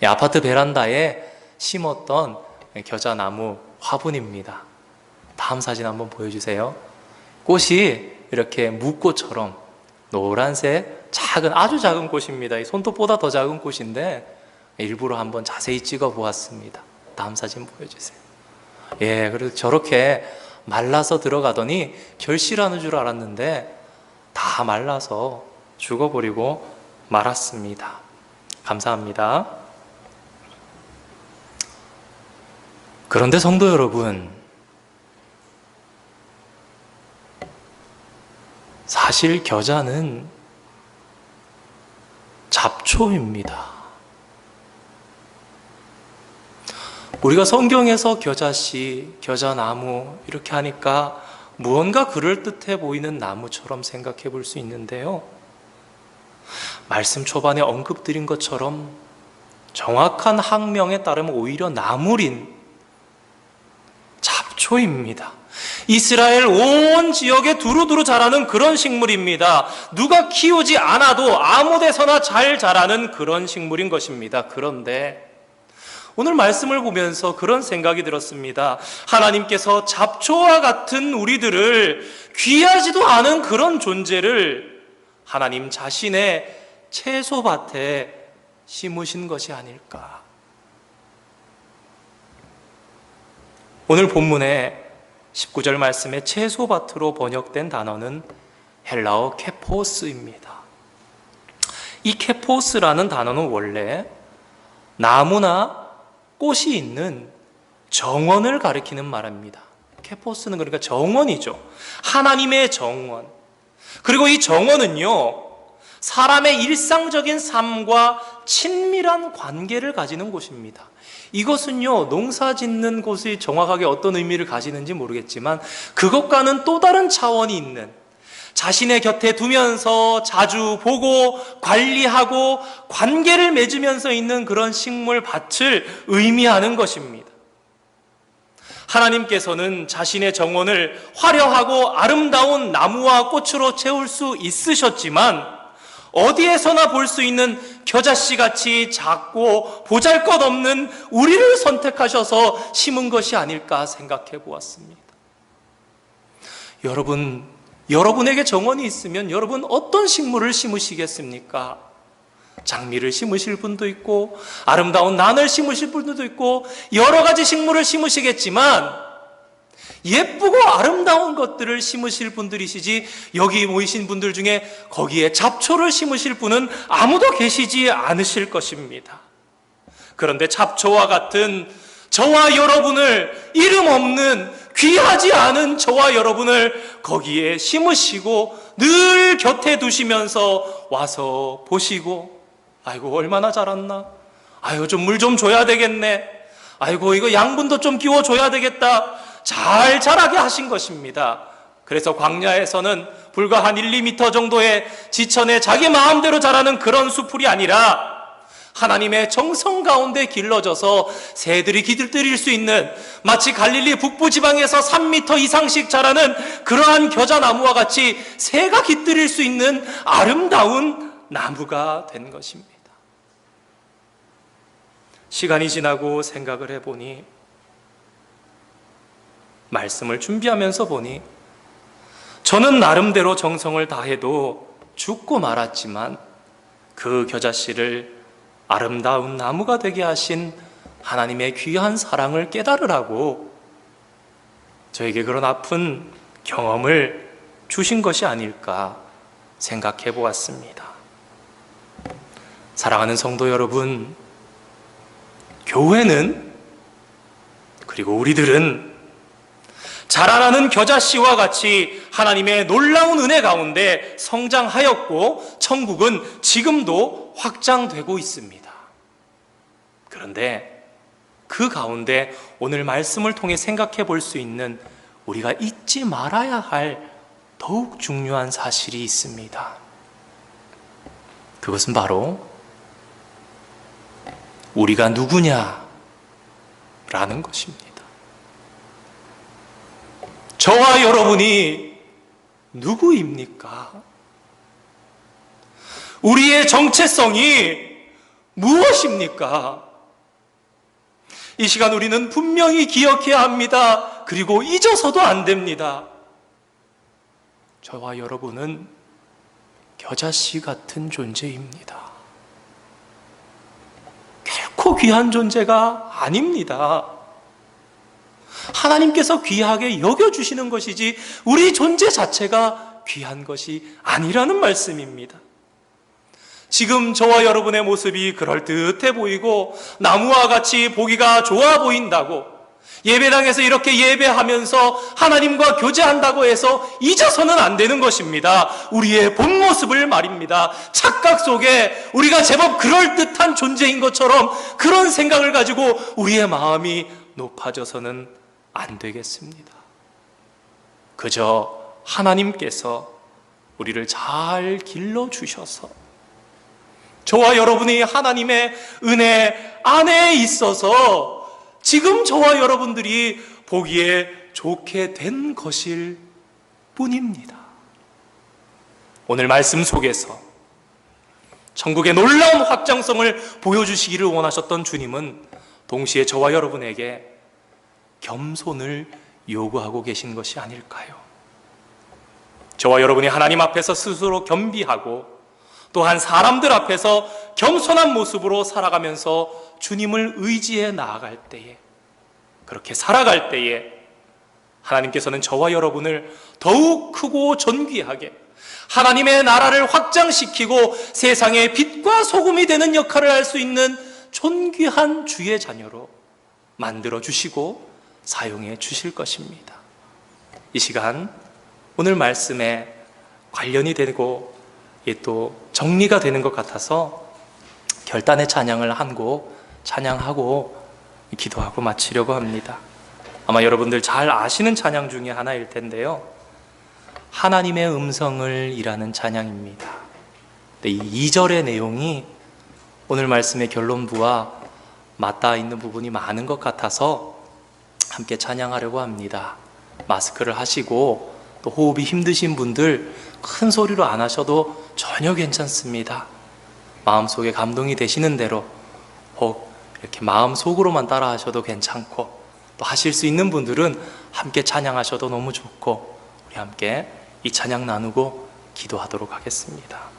Speaker 3: 아파트 베란다에 심었던 겨자나무 화분입니다. 다음 사진 한번 보여주세요. 꽃이 이렇게 무꽃처럼 노란색 작은, 아주 작은 꽃입니다. 이 손톱보다 더 작은 꽃인데 일부러 한번 자세히 찍어 보았습니다. 다음 사진 보여주세요. 그래서 저렇게 말라서 들어가더니 결실하는 줄 알았는데 다 말라서 죽어버리고 말았습니다. 감사합니다. 그런데 성도 여러분, 사실 겨자는 잡초입니다. 우리가 성경에서 겨자씨, 겨자나무 이렇게 하니까 무언가 그럴듯해 보이는 나무처럼 생각해 볼 수 있는데요, 말씀 초반에 언급드린 것처럼 정확한 학명에 따르면 오히려 나물인 잡초입니다. 이스라엘 온 지역에 두루두루 자라는 그런 식물입니다. 누가 키우지 않아도 아무 데서나 잘 자라는 그런 식물인 것입니다. 그런데 오늘 말씀을 보면서 그런 생각이 들었습니다. 하나님께서 잡초와 같은 우리들을, 귀하지도 않은 그런 존재를 하나님 자신의 채소밭에 심으신 것이 아닐까. 오늘 본문에 19절 말씀에 채소밭으로 번역된 단어는 헬라어 케포스입니다. 이 케포스라는 단어는 원래 나무나 꽃이 있는 정원을 가리키는 말입니다. 케포스는 그러니까 정원이죠. 하나님의 정원. 그리고 이 정원은요, 사람의 일상적인 삶과 친밀한 관계를 가지는 곳입니다. 이것은요, 농사 짓는 곳이 정확하게 어떤 의미를 가지는지 모르겠지만 그것과는 또 다른 차원이 있는, 자신의 곁에 두면서 자주 보고 관리하고 관계를 맺으면서 있는 그런 식물 밭을 의미하는 것입니다. 하나님께서는 자신의 정원을 화려하고 아름다운 나무와 꽃으로 채울 수 있으셨지만 어디에서나 볼 수 있는 겨자씨 같이 작고 보잘것없는 우리를 선택하셔서 심은 것이 아닐까 생각해 보았습니다. 여러분에게 정원이 있으면 여러분 어떤 식물을 심으시겠습니까? 장미를 심으실 분도 있고 아름다운 난을 심으실 분도 있고 여러 가지 식물을 심으시겠지만 예쁘고 아름다운 것들을 심으실 분들이시지 여기 모이신 분들 중에 거기에 잡초를 심으실 분은 아무도 계시지 않으실 것입니다. 그런데 잡초와 같은 저와 여러분을, 이름 없는 귀하지 않은 저와 여러분을 거기에 심으시고 늘 곁에 두시면서 와서 보시고, 아이고 얼마나 자랐나, 아이고 좀 물 좀 줘야 되겠네, 아이고 이거 양분도 좀 끼워줘야 되겠다, 잘 자라게 하신 것입니다. 그래서 광야에서는 불과 한 1, 2m 정도의 지천에 자기 마음대로 자라는 그런 수풀이 아니라 하나님의 정성 가운데 길러져서 새들이 기들뜨릴 수 있는, 마치 갈릴리 북부 지방에서 3m 이상씩 자라는 그러한 겨자나무와 같이 새가 깃들일 수 있는 아름다운 나무가 된 것입니다. 시간이 지나고 생각을 해보니, 말씀을 준비하면서 보니, 저는 나름대로 정성을 다해도 죽고 말았지만 그 겨자씨를 아름다운 나무가 되게 하신 하나님의 귀한 사랑을 깨달으라고 저에게 그런 아픈 경험을 주신 것이 아닐까 생각해 보았습니다. 사랑하는 성도 여러분, 교회는, 그리고 우리들은 자라나는 겨자씨와 같이 하나님의 놀라운 은혜 가운데 성장하였고 천국은 지금도 확장되고 있습니다. 그런데 그 가운데 오늘 말씀을 통해 생각해 볼 수 있는, 우리가 잊지 말아야 할 더욱 중요한 사실이 있습니다. 그것은 바로 우리가 누구냐라는 것입니다. 저와 여러분이 누구입니까? 우리의 정체성이 무엇입니까? 이 시간 우리는 분명히 기억해야 합니다. 그리고 잊어서도 안 됩니다. 저와 여러분은 겨자씨 같은 존재입니다. 결코 귀한 존재가 아닙니다. 하나님께서 귀하게 여겨주시는 것이지 우리 존재 자체가 귀한 것이 아니라는 말씀입니다. 지금 저와 여러분의 모습이 그럴듯해 보이고 나무와 같이 보기가 좋아 보인다고, 예배당에서 이렇게 예배하면서 하나님과 교제한다고 해서 잊어서는 안 되는 것입니다. 우리의 본 모습을 말입니다. 착각 속에 우리가 제법 그럴듯한 존재인 것처럼 그런 생각을 가지고 우리의 마음이 높아져서는 안 되겠습니다. 그저 하나님께서 우리를 잘 길러주셔서 저와 여러분이 하나님의 은혜 안에 있어서 지금 저와 여러분들이 보기에 좋게 된 것일 뿐입니다. 오늘 말씀 속에서 천국의 놀라운 확장성을 보여주시기를 원하셨던 주님은 동시에 저와 여러분에게 겸손을 요구하고 계신 것이 아닐까요? 저와 여러분이 하나님 앞에서 스스로 겸비하고 또한 사람들 앞에서 겸손한 모습으로 살아가면서 주님을 의지해 나아갈 때에, 그렇게 살아갈 때에 하나님께서는 저와 여러분을 더욱 크고 존귀하게 하나님의 나라를 확장시키고 세상의 빛과 소금이 되는 역할을 할 수 있는 존귀한 주의 자녀로 만들어 주시고 사용해 주실 것입니다. 이 시간 오늘 말씀에 관련이 되고 또 정리가 되는 것 같아서 결단의 찬양을 한 곡 찬양하고 기도하고 마치려고 합니다. 아마 여러분들 잘 아시는 찬양 중에 하나일 텐데요, 하나님의 음성을 이라는 찬양입니다. 이 2절의 내용이 오늘 말씀의 결론부와 맞닿아 있는 부분이 많은 것 같아서 함께 찬양하려고 합니다. 마스크를 하시고 또 호흡이 힘드신 분들 큰 소리로 안 하셔도 전혀 괜찮습니다. 마음속에 감동이 되시는 대로 혹 이렇게 마음속으로만 따라 하셔도 괜찮고, 또 하실 수 있는 분들은 함께 찬양하셔도 너무 좋고, 우리 함께 이 찬양 나누고 기도하도록 하겠습니다.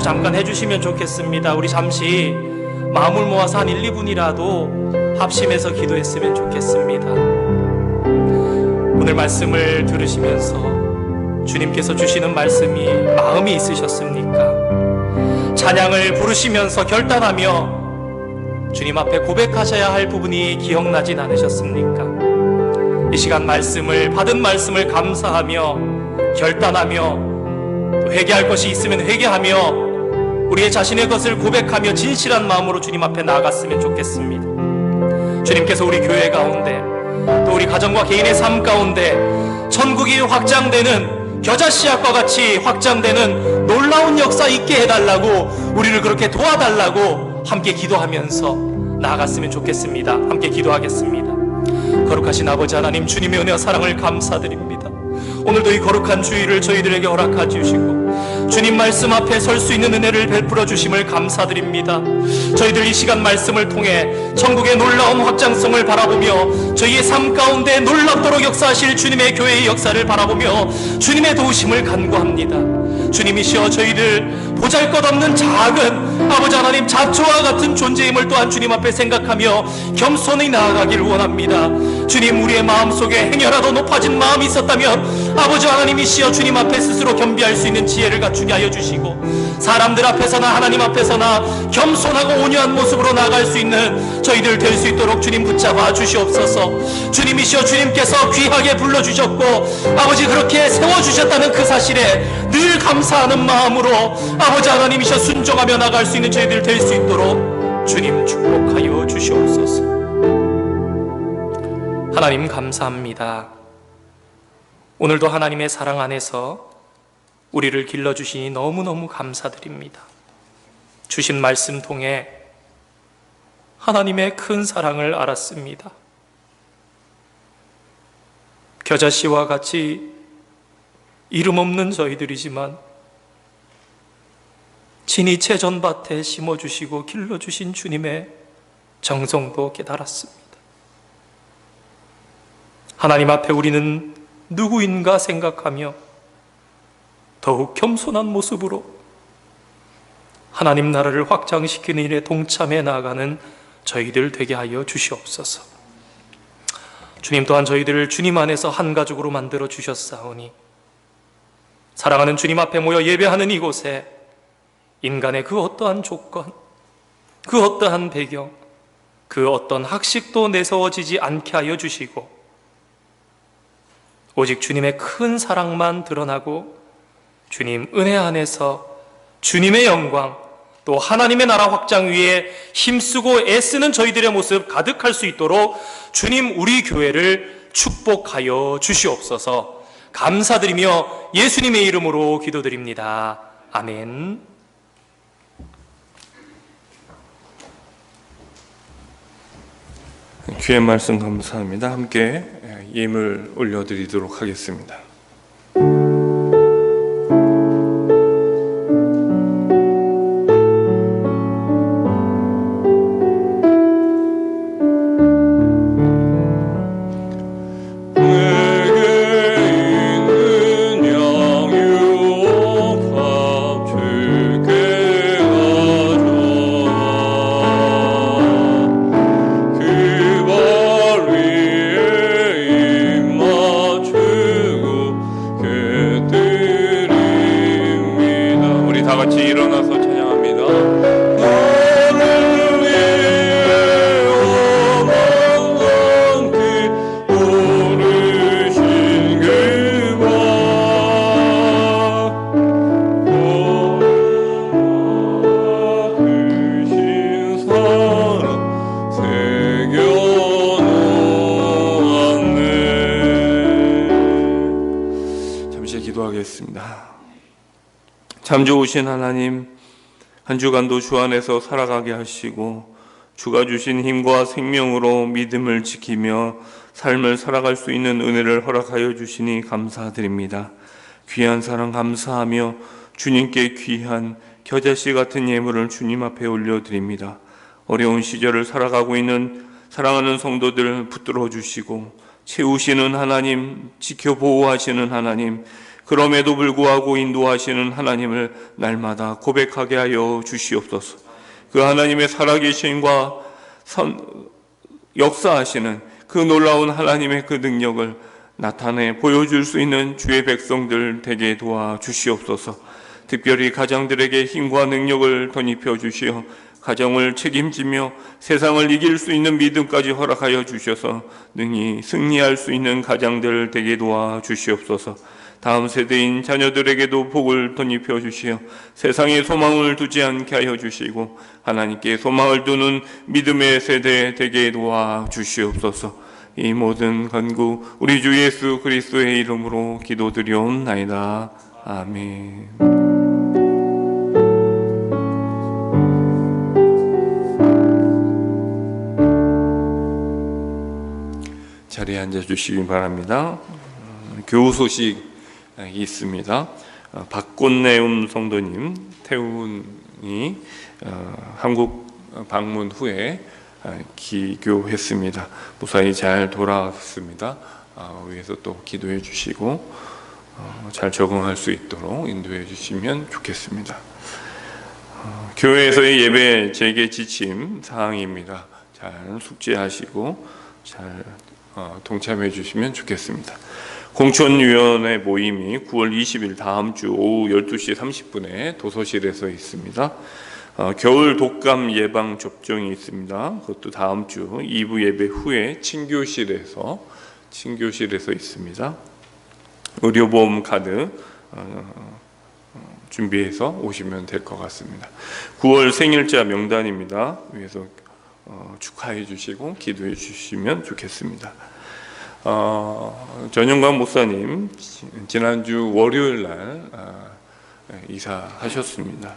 Speaker 3: 잠깐 해주시면 좋겠습니다. 우리 잠시 마음을 모아서 한 1, 2분이라도 합심해서 기도했으면 좋겠습니다. 오늘 말씀을 들으시면서 주님께서 주시는 말씀이 마음이 있으셨습니까? 찬양을 부르시면서 결단하며 주님 앞에 고백하셔야 할 부분이 기억나진 않으셨습니까? 이 시간 말씀을 받은 말씀을 감사하며 결단하며 또 회개할 것이 있으면 회개하며 우리의 자신의 것을 고백하며 진실한 마음으로 주님 앞에 나아갔으면 좋겠습니다. 주님께서 우리 교회 가운데 또 우리 가정과 개인의 삶 가운데 천국이 확장되는 겨자씨앗과 같이 확장되는 놀라운 역사 있게 해달라고, 우리를 그렇게 도와달라고 함께 기도하면서 나아갔으면 좋겠습니다. 함께 기도하겠습니다. 거룩하신 아버지 하나님, 주님의 은혜와 사랑을 감사드립니다. 오늘도 이 거룩한 주일을 저희들에게 허락해 주시고 주님 말씀 앞에 설 수 있는 은혜를 베풀어 주심을 감사드립니다. 저희들 이 시간 말씀을 통해 천국의 놀라운 확장성을 바라보며 저희의 삶 가운데 놀랍도록 역사하실 주님의 교회의 역사를 바라보며 주님의 도우심을 간구합니다. 주님이시여, 저희들 보잘것없는 작은 아버지 하나님 잡초와 같은 존재임을 또한 주님 앞에 생각하며 겸손히 나아가기를 원합니다. 주님, 우리의 마음속에 행여라도 높아진 마음이 있었다면 아버지 하나님이시여, 주님 앞에 스스로 겸비할 수 있는 지혜를 갖추게 하여 주시고 사람들 앞에서나 하나님 앞에서나 겸손하고 온유한 모습으로 나아갈 수 있는 저희들 될 수 있도록 주님 붙잡아 주시옵소서. 주님이시여, 주님께서 귀하게 불러주셨고 아버지 그렇게 세워주셨다는 그 사실에 늘 감사하는 마음으로 아버지 하나님이시여 순종하며 나갈 수 있는 저희들 될 수 있도록 주님 축복하여 주시옵소서. 하나님 감사합니다. 오늘도 하나님의 사랑 안에서 우리를 길러주시니 너무너무 감사드립니다. 주신 말씀 통해 하나님의 큰 사랑을 알았습니다. 겨자씨와 같이 이름 없는 저희들이지만 친히 채전밭에 심어주시고 길러주신 주님의 정성도 깨달았습니다. 하나님 앞에 우리는 누구인가 생각하며 더욱 겸손한 모습으로 하나님 나라를 확장시키는 일에 동참해 나아가는 저희들 되게 하여 주시옵소서. 주님 또한 저희들을 주님 안에서 한 가족으로 만들어 주셨사오니 사랑하는 주님 앞에 모여 예배하는 이곳에 인간의 그 어떠한 조건, 그 어떠한 배경, 그 어떤 학식도 내세워지지 않게 하여 주시고 오직 주님의 큰 사랑만 드러나고 주님 은혜 안에서 주님의 영광 또 하나님의 나라 확장 위에 힘쓰고 애쓰는 저희들의 모습 가득할 수 있도록 주님 우리 교회를 축복하여 주시옵소서. 감사드리며 예수님의 이름으로 기도드립니다. 아멘.
Speaker 1: 귀한 말씀 감사합니다. 함께 예물 올려드리도록 하겠습니다. 참 좋으신 하나님, 한 주간도 주 안에서 살아가게 하시고 주가 주신 힘과 생명으로 믿음을 지키며 삶을 살아갈 수 있는 은혜를 허락하여 주시니 감사드립니다. 귀한 사랑 감사하며 주님께 귀한 겨자씨 같은 예물을 주님 앞에 올려드립니다. 어려운 시절을 살아가고 있는 사랑하는 성도들 붙들어 주시고 채우시는 하나님, 지켜보호하시는 하나님, 그럼에도 불구하고 인도하시는 하나님을 날마다 고백하게 하여 주시옵소서. 그 하나님의 살아계심과 역사하시는 그 놀라운 하나님의 그 능력을 나타내 보여줄 수 있는 주의 백성들 되게 도와주시옵소서. 특별히 가장들에게 힘과 능력을 덧입혀 주시어 가정을 책임지며 세상을 이길 수 있는 믿음까지 허락하여 주셔서 능히 승리할 수 있는 가장들 되게 도와주시옵소서. 다음 세대인 자녀들에게도 복을 덧입혀 주시어 세상에 소망을 두지 않게 하여 주시고 하나님께 소망을 두는 믿음의 세대 되게 도와주시옵소서. 이 모든 간구 우리 주 예수 그리스도의 이름으로 기도드리옵나이다. 아멘. 자리에 앉아주시기 바랍니다. 교우 소식 있습니다. 박꽃내음 성도님 태훈이 한국 방문 후에 기교했습니다. 무사히 잘 돌아왔습니다. 위에서 또 기도해 주시고 잘 적응할 수 있도록 인도해 주시면 좋겠습니다. 교회에서의 예배 재개 지침 사항입니다. 잘 숙지하시고 잘 동참해 주시면 좋겠습니다. 공천위원회 모임이 9월 20일 다음 주 오후 12시 30분에 도서실에서 있습니다. 겨울 독감 예방 접종이 있습니다. 그것도 다음 주 2부 예배 후에 친교실에서 있습니다. 의료보험 카드 준비해서 오시면 될 것 같습니다. 9월 생일자 명단입니다. 위에서 축하해 주시고 기도해 주시면 좋겠습니다. 전영관 목사님 지난주 월요일 날 이사하셨습니다.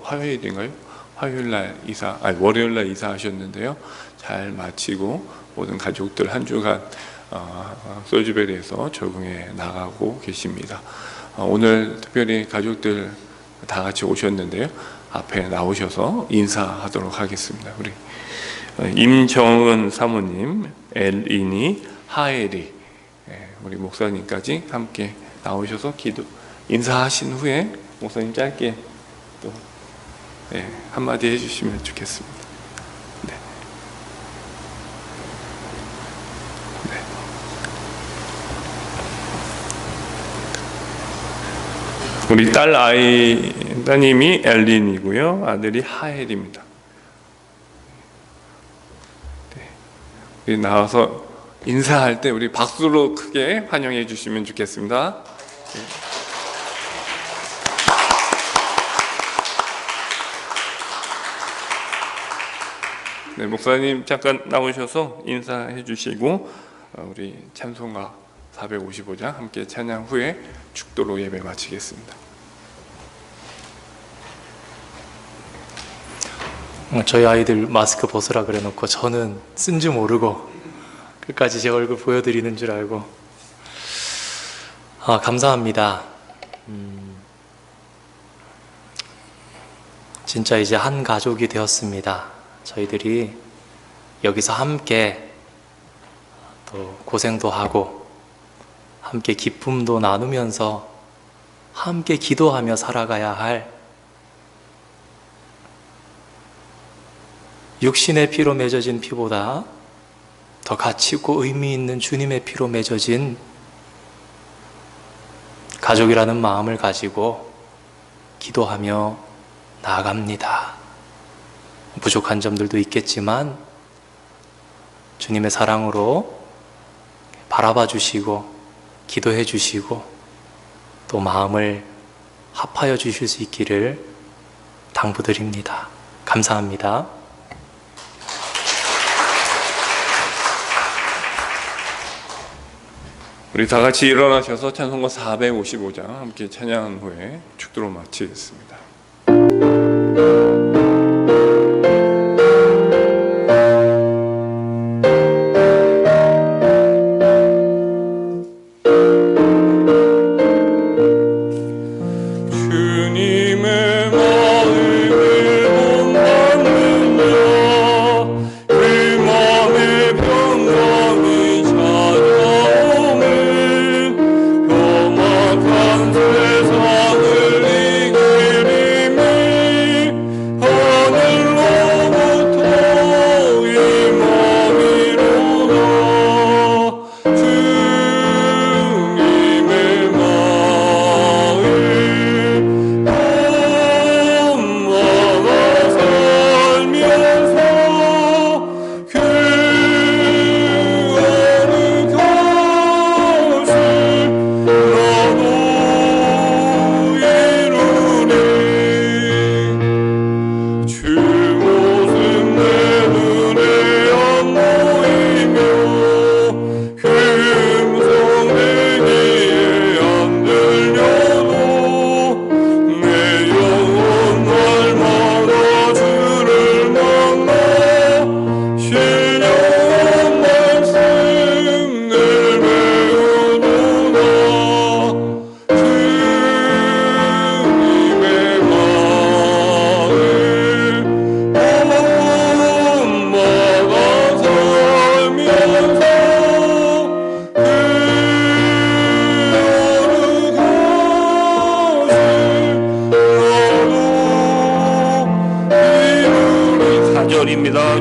Speaker 1: 화요일인가요? 화요일 날 월요일 날 이사하셨는데요. 잘 마치고 모든 가족들 한 주간 소주벨에서 적응해 나가고 계십니다. 오늘 특별히 가족들 다 같이 오셨는데요. 앞에 나오셔서 인사하도록 하겠습니다. 우리 임정은 사모님, 엘인이, 하엘이, 우리 목사님까지 함께 나오셔서 인사하신 후에 목사님 짧게 또 한마디 해주시면 좋겠습니다. 네. 네. 우리 따님이 엘린이고요, 아들이 하엘입니다. 네. 우리 나와서 인사할 때 우리 박수로 크게 환영해 주시면 좋겠습니다. 네. 네, 목사님 잠깐 나오셔서 인사해 주시고 우리 찬송가 455장 함께 찬양 후에 축도로 예배 마치겠습니다.
Speaker 3: 저희 아이들 마스크 벗으라 그래 놓고 저는 쓴지 모르고 끝까지 제 얼굴 보여드리는 줄 알고 감사합니다. 진짜 이제 한 가족이 되었습니다. 저희들이 여기서 함께 또 고생도 하고 함께 기쁨도 나누면서 함께 기도하며 살아가야 할 육신의 피로 맺어진 피보다 더 가치 있고 의미 있는 주님의 피로 맺어진 가족이라는 마음을 가지고 기도하며 나아갑니다. 부족한 점들도 있겠지만 주님의 사랑으로 바라봐 주시고 기도해 주시고 또 마음을 합하여 주실 수 있기를 당부드립니다. 감사합니다.
Speaker 1: 우리 다 같이 일어나셔서 찬송가 455장 함께 찬양한 후에 축도로 마치겠습니다.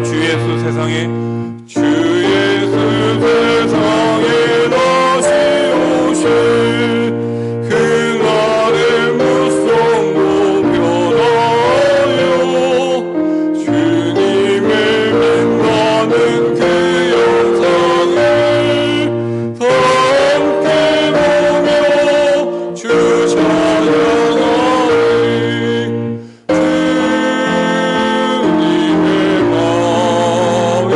Speaker 1: 주 예수 세상에 다시 오실 그날의 무성도 변하여 주님을 빛나는 그 영상을 다 함께 보며 주 찬양하리. 주님의 마음을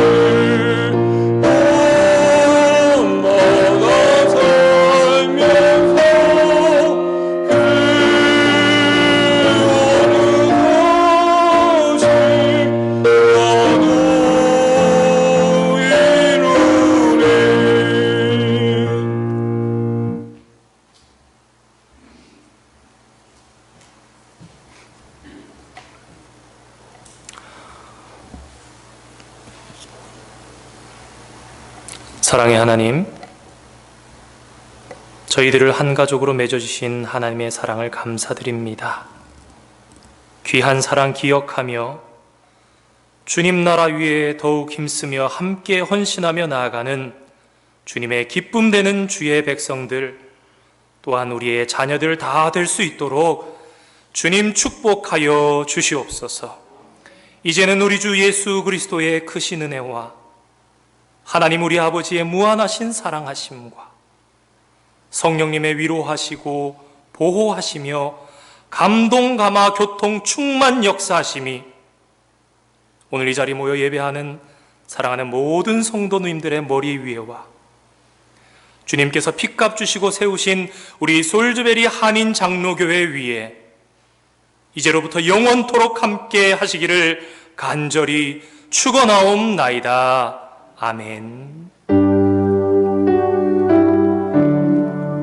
Speaker 3: 사랑의 하나님, 저희들을 한 가족으로 맺어주신 하나님의 사랑을 감사드립니다. 귀한 사랑 기억하며 주님 나라 위에 더욱 힘쓰며 함께 헌신하며 나아가는 주님의 기쁨 되는 주의 백성들, 또한 우리의 자녀들 다 될 수 있도록 주님 축복하여 주시옵소서. 이제는 우리 주 예수 그리스도의 크신 은혜와 하나님 우리 아버지의 무한하신 사랑하심과 성령님의 위로하시고 보호하시며 감동 감화 교통 충만 역사하심이 오늘 이 자리 모여 예배하는 사랑하는 모든 성도님들의 머리 위에와 주님께서 핏값 주시고 세우신 우리 솔즈베리 한인 장로교회 위에 이제로부터 영원토록 함께 하시기를 간절히 축원하옵나이다. 아멘.